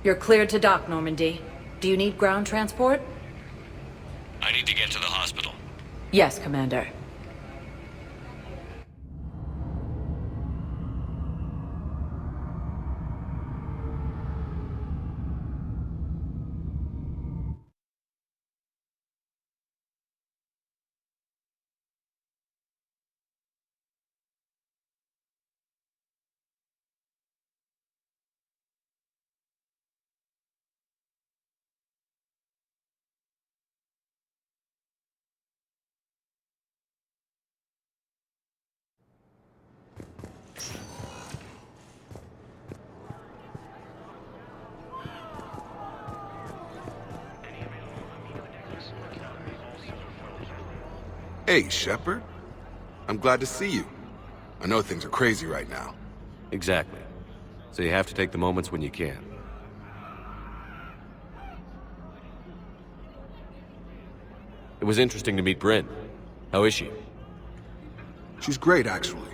You're cleared to dock, Normandy. Do you need ground transport? I need to get to the hospital. Yes, Commander. Hey, Shepard. I'm glad to see you. I know things are crazy right now. Exactly. So you have to take the moments when you can. It was interesting to meet Bryn. How is she? She's great, actually.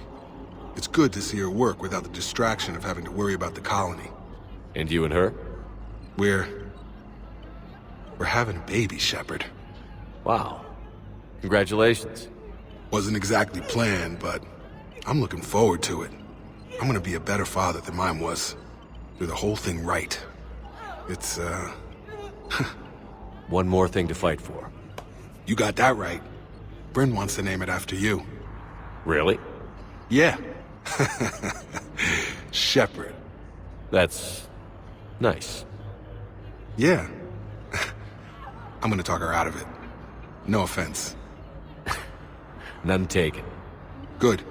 It's good to see her work without the distraction of having to worry about the colony. And you and her? We're having a baby, Shepard. Wow. Congratulations. Wasn't exactly planned, but I'm looking forward to it. I'm gonna be a better father than mine was. Do the whole thing right. It's, One more thing to fight for. You got that right. Bryn wants to name it after you. Really? Yeah. Shepard. That's nice. Yeah. I'm gonna talk her out of it. No offense. None taken. Good.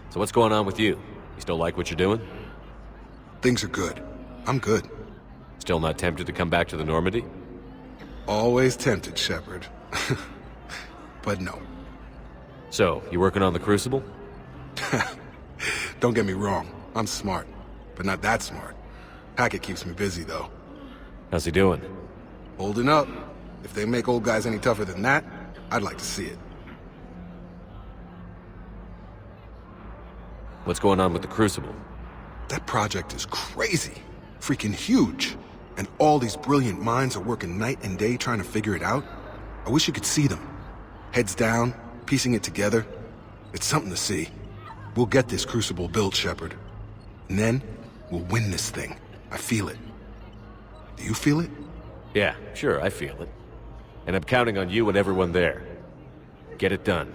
So what's going on with you? You still like what you're doing? Things are good. I'm good. Still not tempted to come back to the Normandy? Always tempted, Shepard. But no. So, you working on the Crucible? Don't get me wrong. I'm smart. But not that smart. Hackett keeps me busy, though. How's he doing? Holding up. If they make old guys any tougher than that, I'd like to see it. What's going on with the Crucible? That project is crazy. Freaking huge. And all these brilliant minds are working night and day trying to figure it out. I wish you could see them. Heads down, piecing it together. It's something to see. We'll get this Crucible built, Shepard. And then, we'll win this thing. I feel it. Do you feel it? Yeah, sure, I feel it. And I'm counting on you and everyone there. Get it done.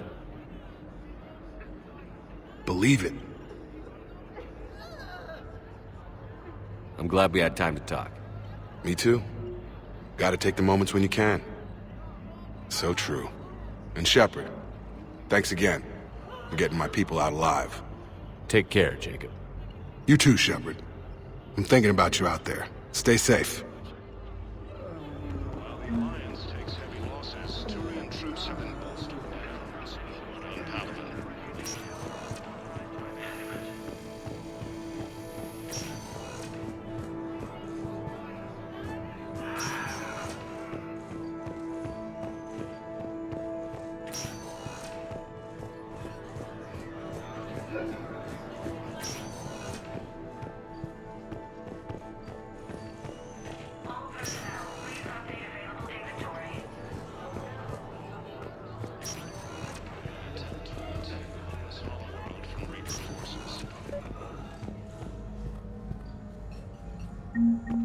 Believe it. I'm glad we had time to talk. Me too. Gotta take the moments when you can. So true. And Shepard, thanks again for getting my people out alive. Take care, Jacob. You too, Shepard. I'm thinking about you out there. Stay safe.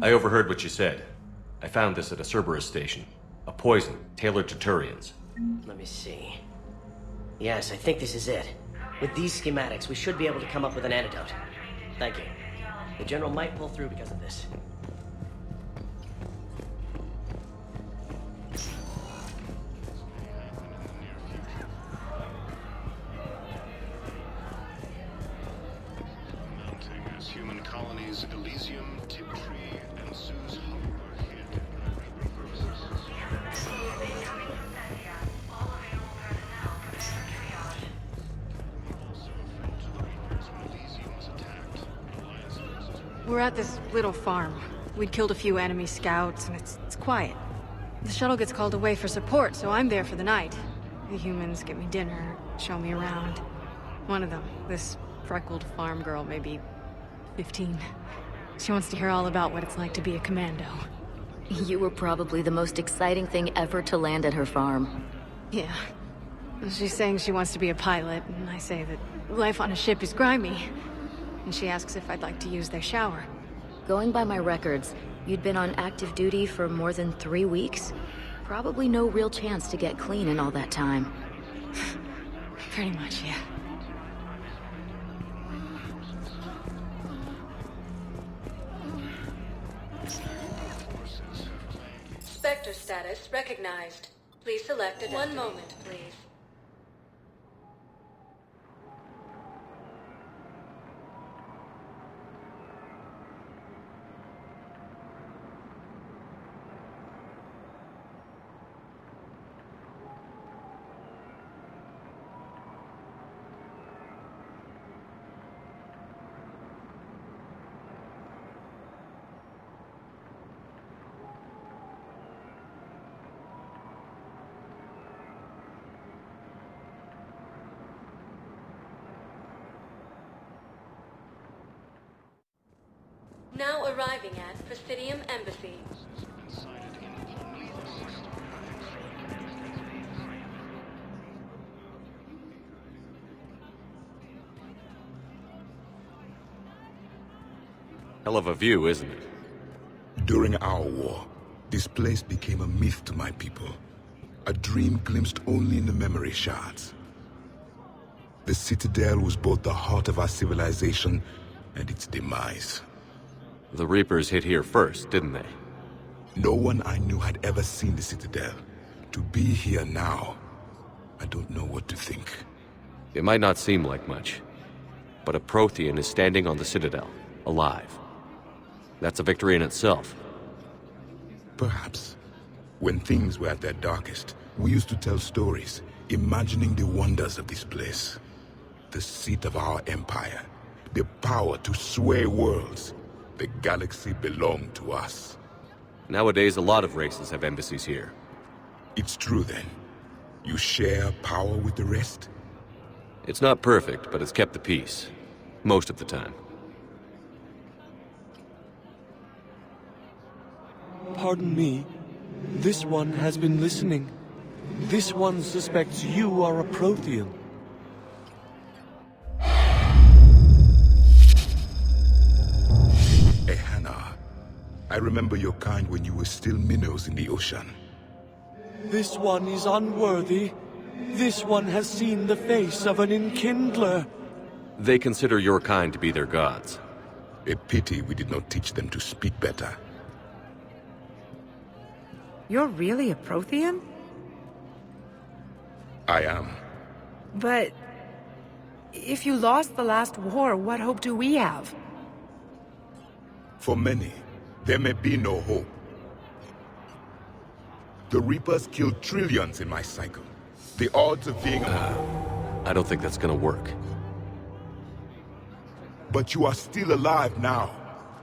I overheard what you said. I found this at a Cerberus station. A poison tailored to Turians. Let me see. Yes, I think this is it. With these schematics, we should be able to come up with an antidote. Thank you. The General might pull through because of this. Human colonies Elysium, Tiptree, and Sue's Harbor hid. We're at this little farm. We'd killed a few enemy scouts, and it's quiet. The shuttle gets called away for support, so I'm there for the night. The humans get me dinner, show me around. One of them, this freckled farm girl, maybe 15. She wants to hear all about what it's like to be a commando. You were probably the most exciting thing ever to land at her farm. Yeah. She's saying she wants to be a pilot, and I say that life on a ship is grimy. And she asks if I'd like to use their shower. Going by my records, you'd been on active duty for more than 3 weeks. Probably no real chance to get clean in all that time. Pretty much, yeah. Spectre status recognized. Please select a One moment, please. Now arriving at Presidium Embassy. Hell of a view, isn't it? During our war, this place became a myth to my people. A dream glimpsed only in the memory shards. The Citadel was both the heart of our civilization and its demise. The Reapers hit here first, didn't they? No one I knew had ever seen the Citadel. To be here now, I don't know what to think. It might not seem like much, but a Prothean is standing on the Citadel, alive. That's a victory in itself. Perhaps. When things were at their darkest, we used to tell stories, imagining the wonders of this place. The seat of our empire, the power to sway worlds. The galaxy belonged to us. Nowadays, a lot of races have embassies here. It's true then. You share power with the rest? It's not perfect, but it's kept the peace. Most of the time. Pardon me. This one has been listening. This one suspects you are a Prothean. Hannah, I remember your kind when you were still minnows in the ocean. This one is unworthy. This one has seen the face of an enkindler. They consider your kind to be their gods. A pity we did not teach them to speak better. You're really a Prothean? I am. But... if you lost the last war, what hope do we have? For many, there may be no hope. The Reapers killed trillions in my cycle. The odds of being... I don't think that's gonna work. But you are still alive now.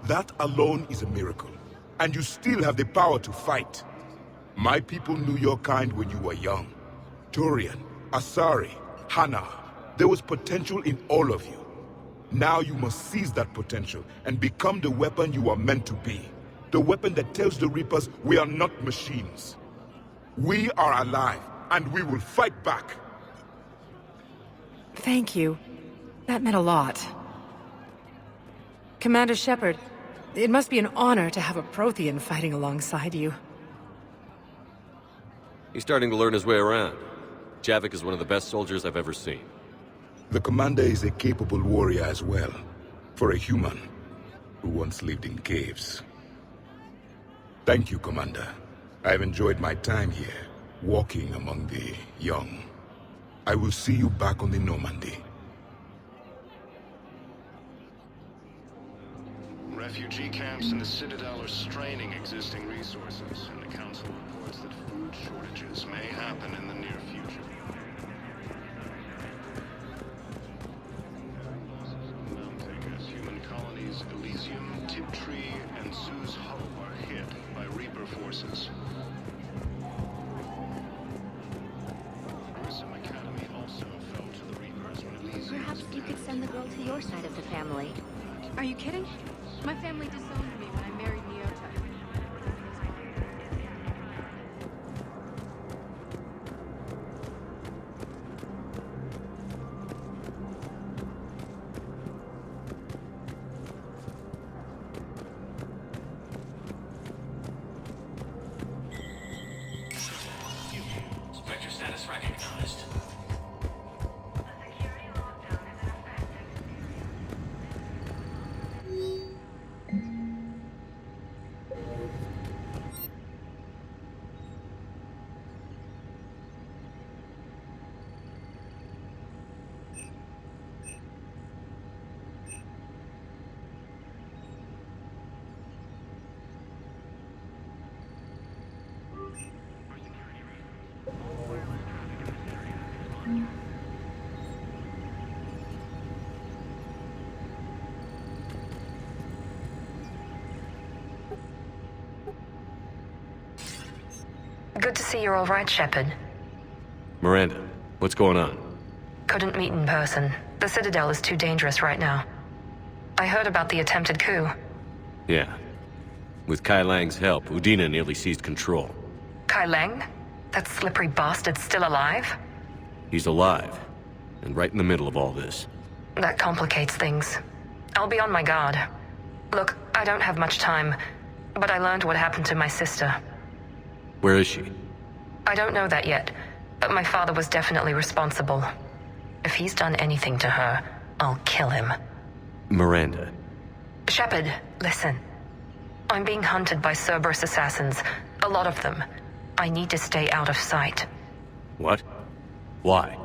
That alone is a miracle. And you still have the power to fight. My people knew your kind when you were young. Turian, Asari, Hannah. There was potential in all of you. Now you must seize that potential and become the weapon you are meant to be. The weapon that tells the Reapers we are not machines. We are alive, and we will fight back. Thank you. That meant a lot. Commander Shepard, it must be an honor to have a Prothean fighting alongside you. He's starting to learn his way around. Javik is one of the best soldiers I've ever seen. The commander is a capable warrior as well, for a human who once lived in caves. Thank you, Commander. I've enjoyed my time here, walking among the young. I will see you back on the Normandy. Refugee camps in the Citadel are straining existing resources, and the Council reports that food shortages may happen in the near future. Mounting as human colonies Elysium, Tiptree, and Sue's Hope are hit by Reaper forces. Grissom Academy also fell to the Reapers when Elysium... Perhaps you could send the girl to your side of the family. Are you kidding? My family disowned me when I married Neota. Spectre status recognized. Good to see you're all right, Shepard. Miranda, what's going on? Couldn't meet in person. The Citadel is too dangerous right now. I heard about the attempted coup. Yeah. With Kai Lang's help, Udina nearly seized control. Kai Lang? That slippery bastard's still alive? He's alive, and right in the middle of all this. That complicates things. I'll be on my guard. Look, I don't have much time, but I learned what happened to my sister. Where is she? I don't know that yet, but my father was definitely responsible. If he's done anything to her, I'll kill him. Miranda. Shepard, listen. I'm being hunted by Cerberus assassins. A lot of them. I need to stay out of sight. What? Why?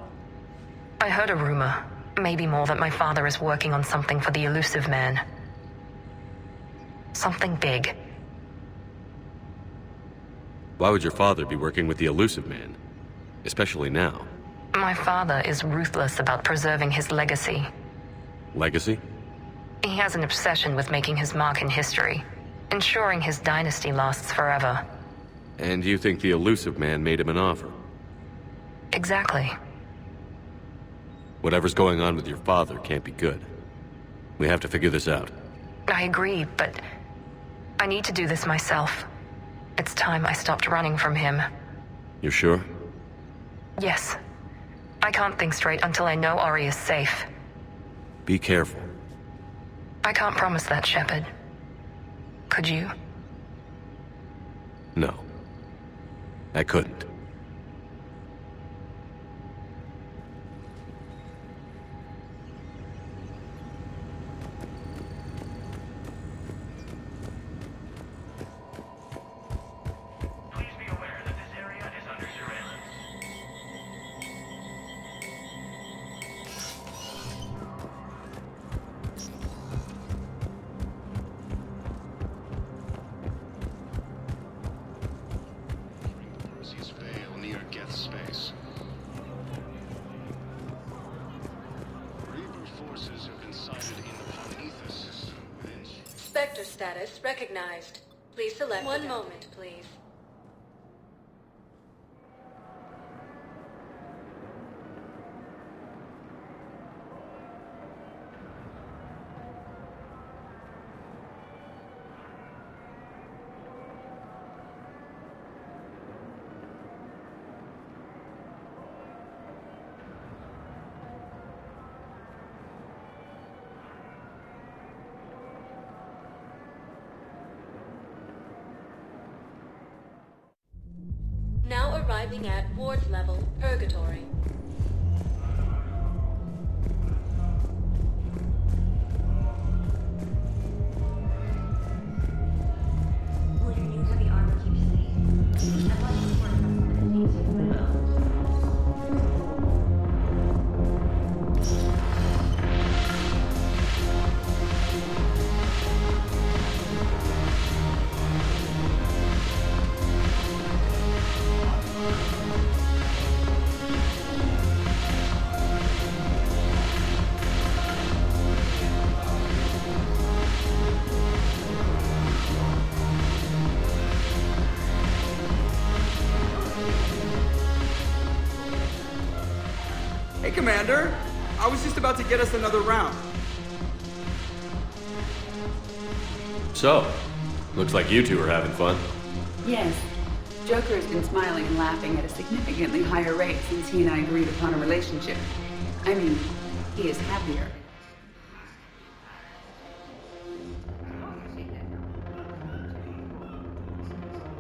I heard a rumor, maybe more, that my father is working on something for the Elusive Man. Something big. Why would your father be working with the Elusive Man? Especially now. My father is ruthless about preserving his legacy. Legacy? He has an obsession with making his mark in history, ensuring his dynasty lasts forever. And you think the elusive man made him an offer? Exactly. Whatever's going on with your father can't be good. We have to figure this out. I agree, but I need to do this myself. It's time I stopped running from him. You're sure? Yes. I can't think straight until I know Ari is safe. Be careful. I can't promise that, Shepard. Could you? No. I couldn't. Perseus Veil near Geth space. Reaper forces have been sighted in the Prometheus. Spectre status recognized. Please select. One moment, please. Now arriving at ward level, Purgatory. Will your new heavy armor keep safe? I'd like to report some of the things you've been on. Hey, Commander. I was just about to get us another round. So, looks like you two are having fun. Yes. Joker has been smiling and laughing at a significantly higher rate since he and I agreed upon a relationship. I mean, he is happier.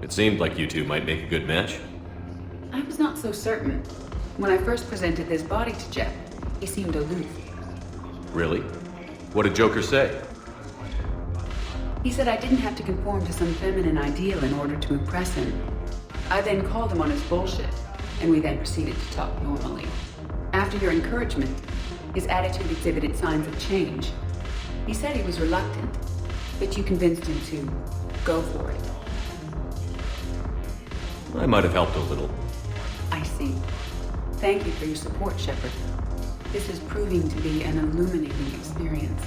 It seemed like you two might make a good match. I was not so certain. When I first presented this body to Jeff, he seemed aloof. Really? What did Joker say? He said I didn't have to conform to some feminine ideal in order to impress him. I then called him on his bullshit, and we then proceeded to talk normally. After your encouragement, his attitude exhibited signs of change. He said he was reluctant, but you convinced him to go for it. I might have helped a little. I see. Thank you for your support, Shepard. This is proving to be an illuminating experience.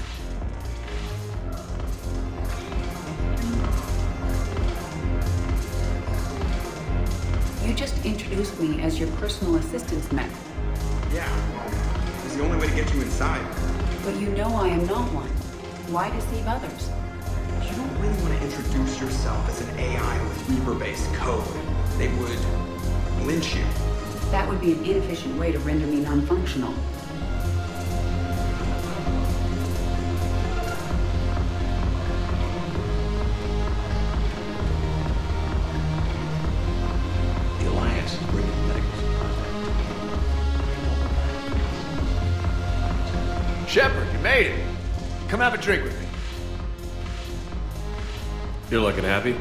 You just introduced me as your personal assistance mech. Yeah, well, it was the only way to get you inside. But you know I am not one. Why deceive others? You don't really want to introduce yourself as an AI with Reaper-based code. They would lynch you. That would be an inefficient way to render me non-functional. The Alliance is bringing medical supplies. Shepard, you made it. Come have a drink with me. You're looking happy?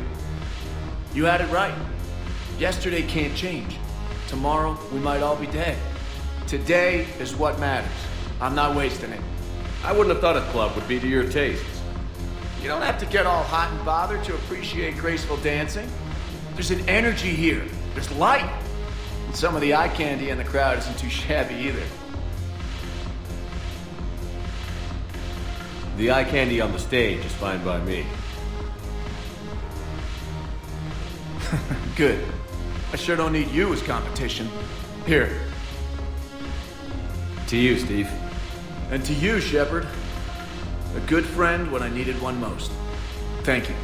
You had it right. Yesterday can't change. Tomorrow, we might all be dead. Today is what matters. I'm not wasting it. I wouldn't have thought a club would be to your tastes. You don't have to get all hot and bothered to appreciate graceful dancing. There's an energy here. There's light. And some of the eye candy in the crowd isn't too shabby either. The eye candy on the stage is fine by me. Good. I sure don't need you as competition. Here. To you, Steve. And to you, Shepard. A good friend when I needed one most. Thank you.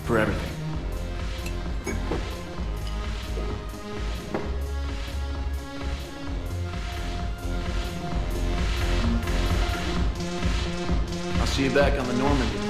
For everything. I'll see you back on the Normandy.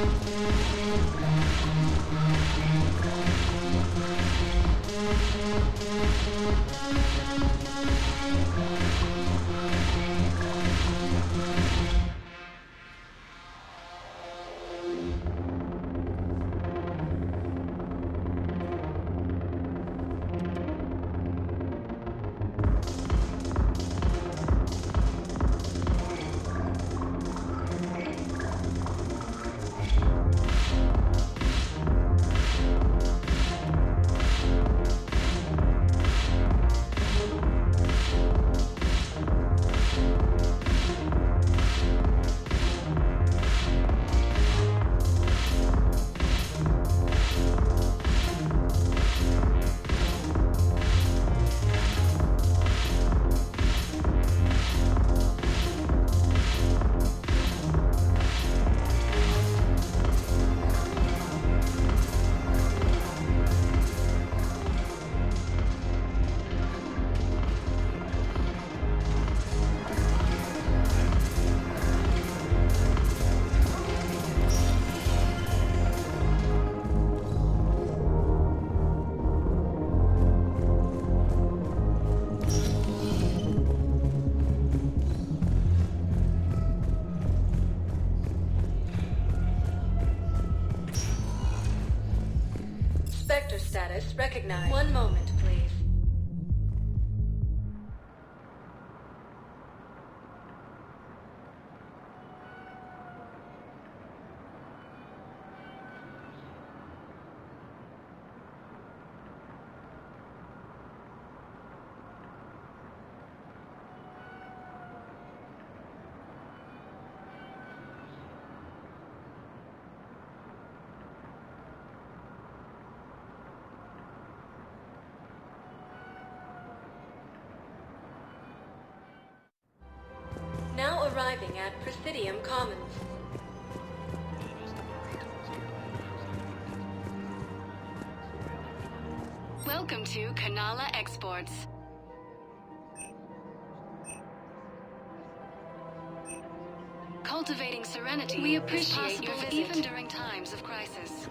Spectre status recognized. One moment, please. Now arriving at Presidium Commons. Welcome to Kanala Exports. Cultivating serenity. We appreciate your visit, even during times of crisis.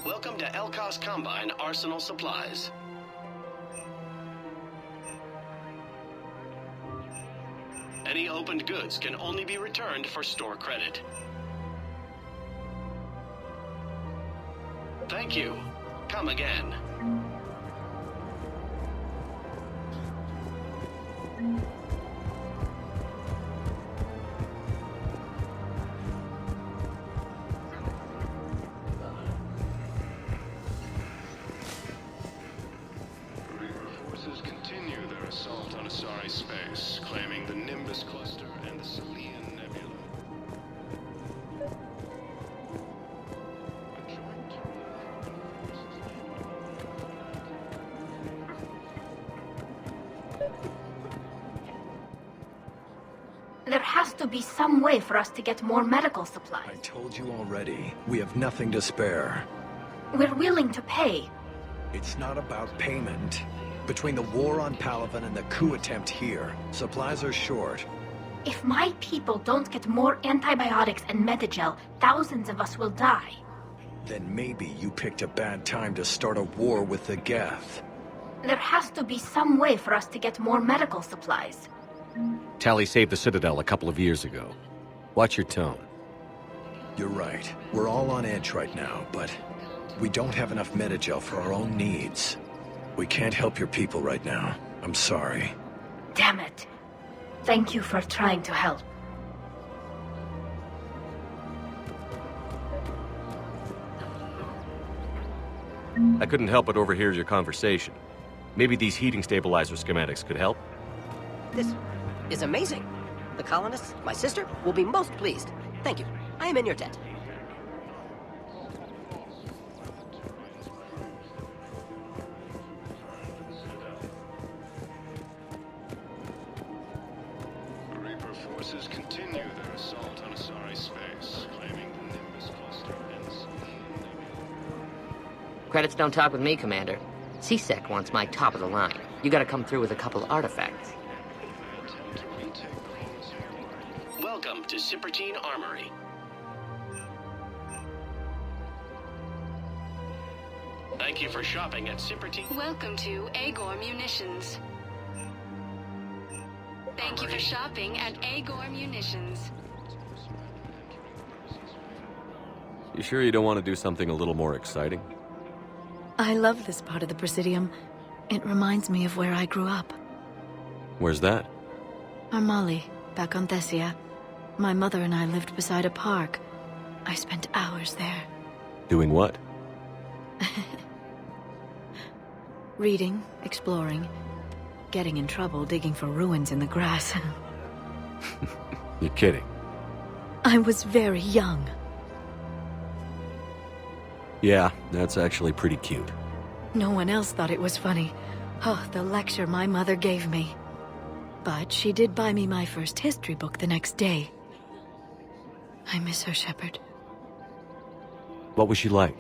Welcome to Elkos Combine Arsenal Supplies. Any opened goods can only be returned for store credit. Thank you. Come again. Forces continue their assault on Asari space, claiming the Nimbus cluster and the Selian Nebula. There has to be some way for us to get more medical supplies. I told you already. We have nothing to spare. We're willing to pay. It's not about payment. Between the war on Palaven and the coup attempt here, supplies are short. If my people don't get more antibiotics and Medigel, thousands of us will die. Then maybe you picked a bad time to start a war with the Geth. There has to be some way for us to get more medical supplies. Tali saved the Citadel a couple of years ago. Watch your tone. You're right. We're all on edge right now, but we don't have enough Medigel for our own needs. We can't help your people right now. I'm sorry. Damn it. Thank you for trying to help. I couldn't help but overhear your conversation. Maybe these heating stabilizer schematics could help? This is amazing. The colonists, my sister, will be most pleased. Thank you. I am in your debt. forces continue their assault on Asari space, claiming the Nimbus cluster and Credits don't talk with me, Commander. CSEC wants my top of the line. You gotta come through with a couple artifacts. Welcome to Cypertine Armory. Thank you for shopping at Cypertine. Welcome to Agor Munitions. Thank you for shopping at Agor Munitions. You sure you don't want to do something a little more exciting? I love this part of the Presidium. It reminds me of where I grew up. Where's that? Armali, back on Thessia. My mother and I lived beside a park. I spent hours there. Doing what? Reading, exploring, getting in trouble digging for ruins in the grass. You're kidding. I was very young. Yeah, that's actually pretty cute. No one else thought it was funny. Oh, the lecture my mother gave me. But she did buy me my first history book the next day. I miss her, Shepard. What was she like?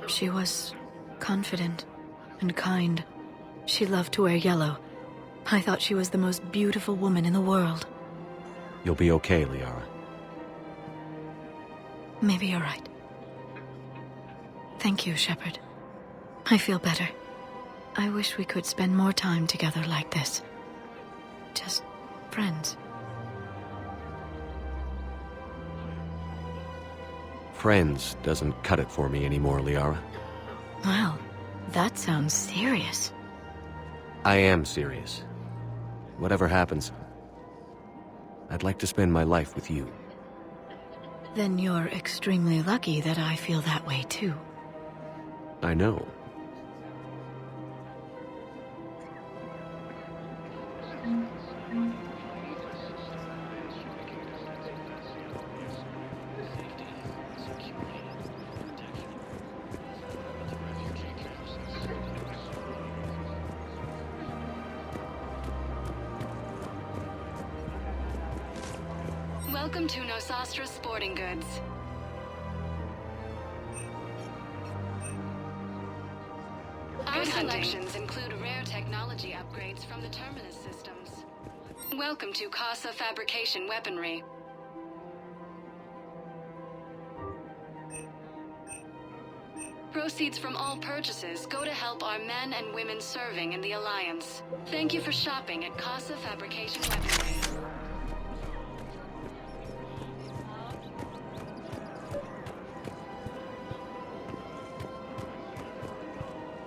She was confident and kind. She loved to wear yellow. I thought she was the most beautiful woman in the world. You'll be okay, Liara. Maybe you're right. Thank you, Shepard. I feel better. I wish we could spend more time together like this. Just friends. Friends doesn't cut it for me anymore, Liara. Well, that sounds serious. I am serious. Whatever happens, I'd like to spend my life with you. Then you're extremely lucky that I feel that way too. I know. Welcome to Nosastra Sporting Goods. Our selections include rare technology upgrades from the Terminus systems. Welcome to Casa Fabrication Weaponry. Proceeds from all purchases go to help our men and women serving in the Alliance. Thank you for shopping at Casa Fabrication Weaponry.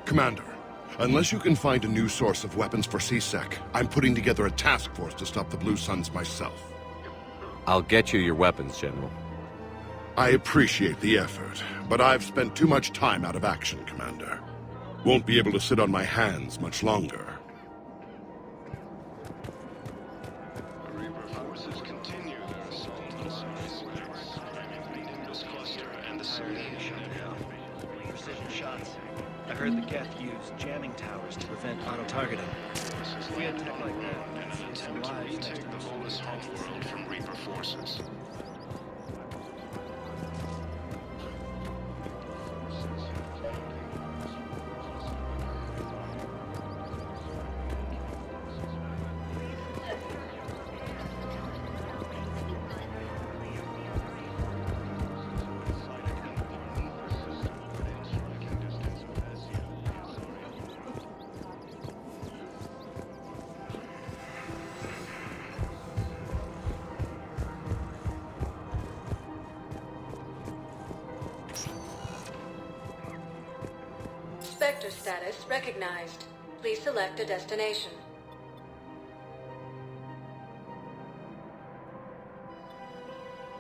Commander, unless you can find a new source of weapons for CSEC, I'm putting together a task force to stop the Blue Suns myself. I'll get you your weapons, General. I appreciate the effort, but I've spent too much time out of action, Commander. Won't be able to sit on my hands much longer. Forces continue their assault on Asari space, claiming the Nimbus cluster and the simulation area. Precision shots. I heard the Geth use jamming towers to prevent auto-targeting. If we had tech like that, in an attempt to retake the Volus homeworld from Reaper forces. Sector status recognized. Please select a destination.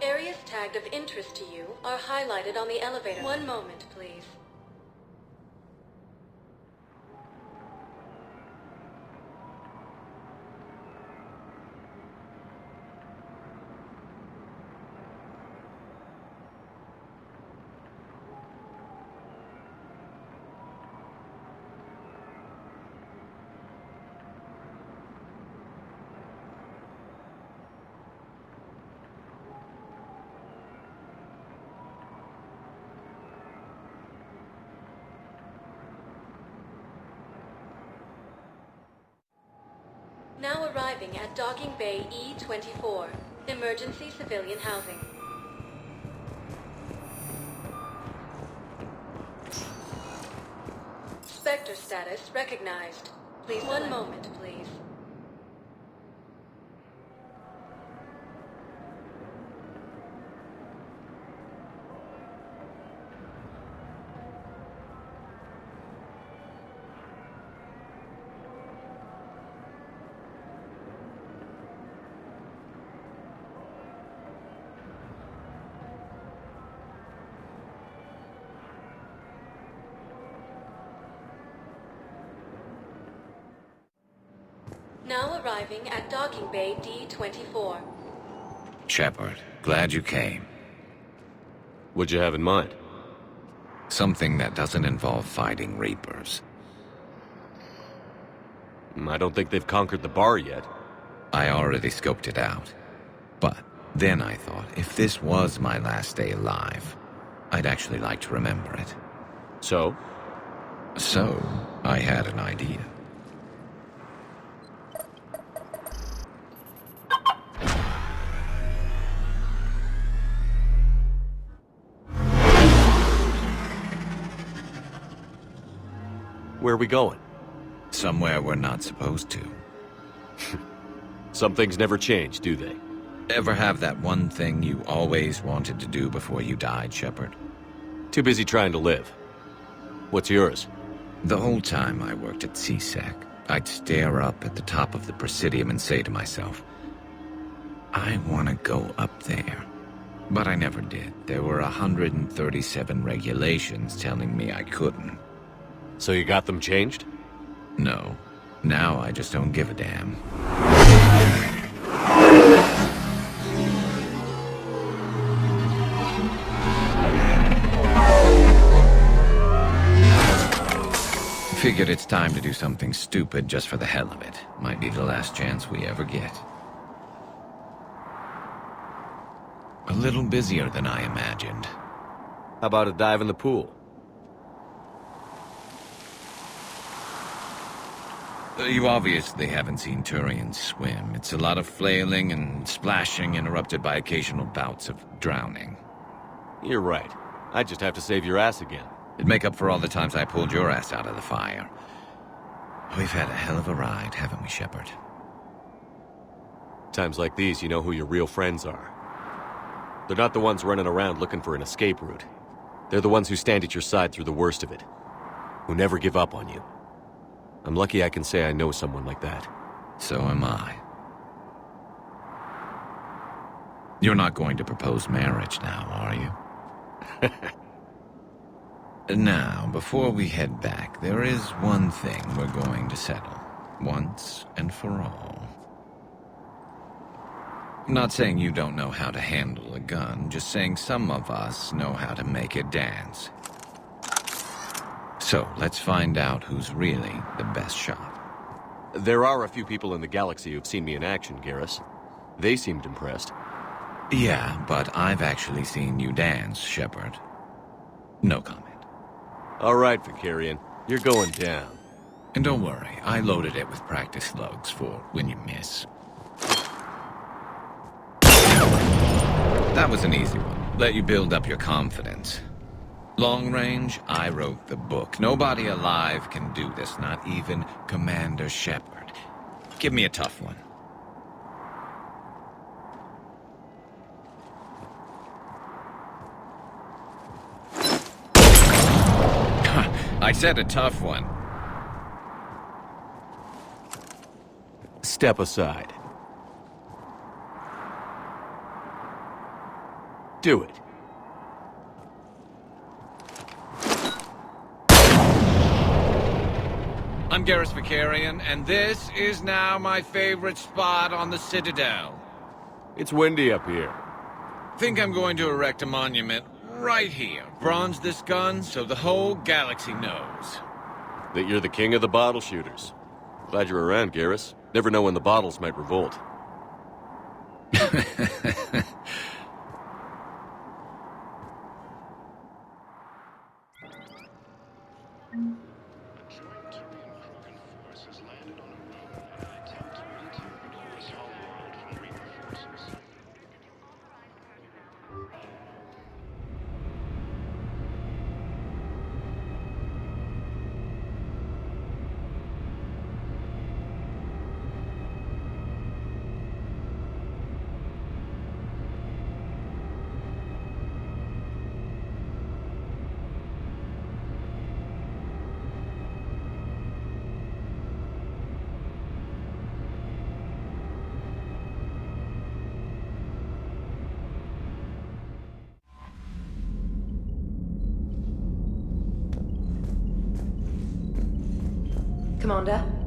Areas tagged of interest to you are highlighted on the elevator. One moment, please. Now arriving at Docking Bay E-24, emergency civilian housing. Spectre status recognized. Please, one moment, please. Now arriving at Docking Bay D-24. Shepard, glad you came. What'd you have in mind? Something that doesn't involve fighting Reapers. I don't think they've conquered the bar yet. I already scoped it out. But then I thought, if this was my last day alive, I'd actually like to remember it. So? So, I had an idea. Where are we going? Somewhere we're not supposed to. Some things never change, do they? Ever have that one thing you always wanted to do before you died, Shepard? Too busy trying to live. What's yours? The whole time I worked at CSEC, I'd stare up at the top of the Presidium and say to myself, I want to go up there. But I never did. There were 137 regulations telling me I couldn't. So you got them changed? No. Now I just don't give a damn. Figured it's time to do something stupid just for the hell of it. Might be the last chance we ever get. A little busier than I imagined. How about a dive in the pool? You obviously haven't seen Turians swim. It's a lot of flailing and splashing interrupted by occasional bouts of drowning. You're right. I just have to save your ass again. It'd make up for all the times I pulled your ass out of the fire. We've had a hell of a ride, haven't we, Shepard? Times like these, you know who your real friends are. They're not the ones running around looking for an escape route. They're the ones who stand at your side through the worst of it. Who never give up on you. I'm lucky I can say I know someone like that. So am I. You're not going to propose marriage now, are you? Now, before we head back, there is one thing we're going to settle. Once and for all. I'm not saying you don't know how to handle a gun, just saying some of us know how to make it dance. So, let's find out who's really the best shot. There are a few people in the galaxy who've seen me in action, Garrus. They seemed impressed. Yeah, but I've actually seen you dance, Shepard. No comment. All right, Vicarian. You're going down. And don't worry, I loaded it with practice slugs for when you miss. That was an easy one. Let you build up your confidence. Long range, I wrote the book. Nobody alive can do this, not even Commander Shepard. Give me a tough one. I said a tough one. Step aside. Do it. I'm Garrus Vicarian, and this is now my favorite spot on the Citadel. It's windy up here. Think I'm going to erect a monument right here. Bronze this gun so the whole galaxy knows. That you're the king of the bottle shooters. Glad you're around, Garrus. Never know when the bottles might revolt. Commander?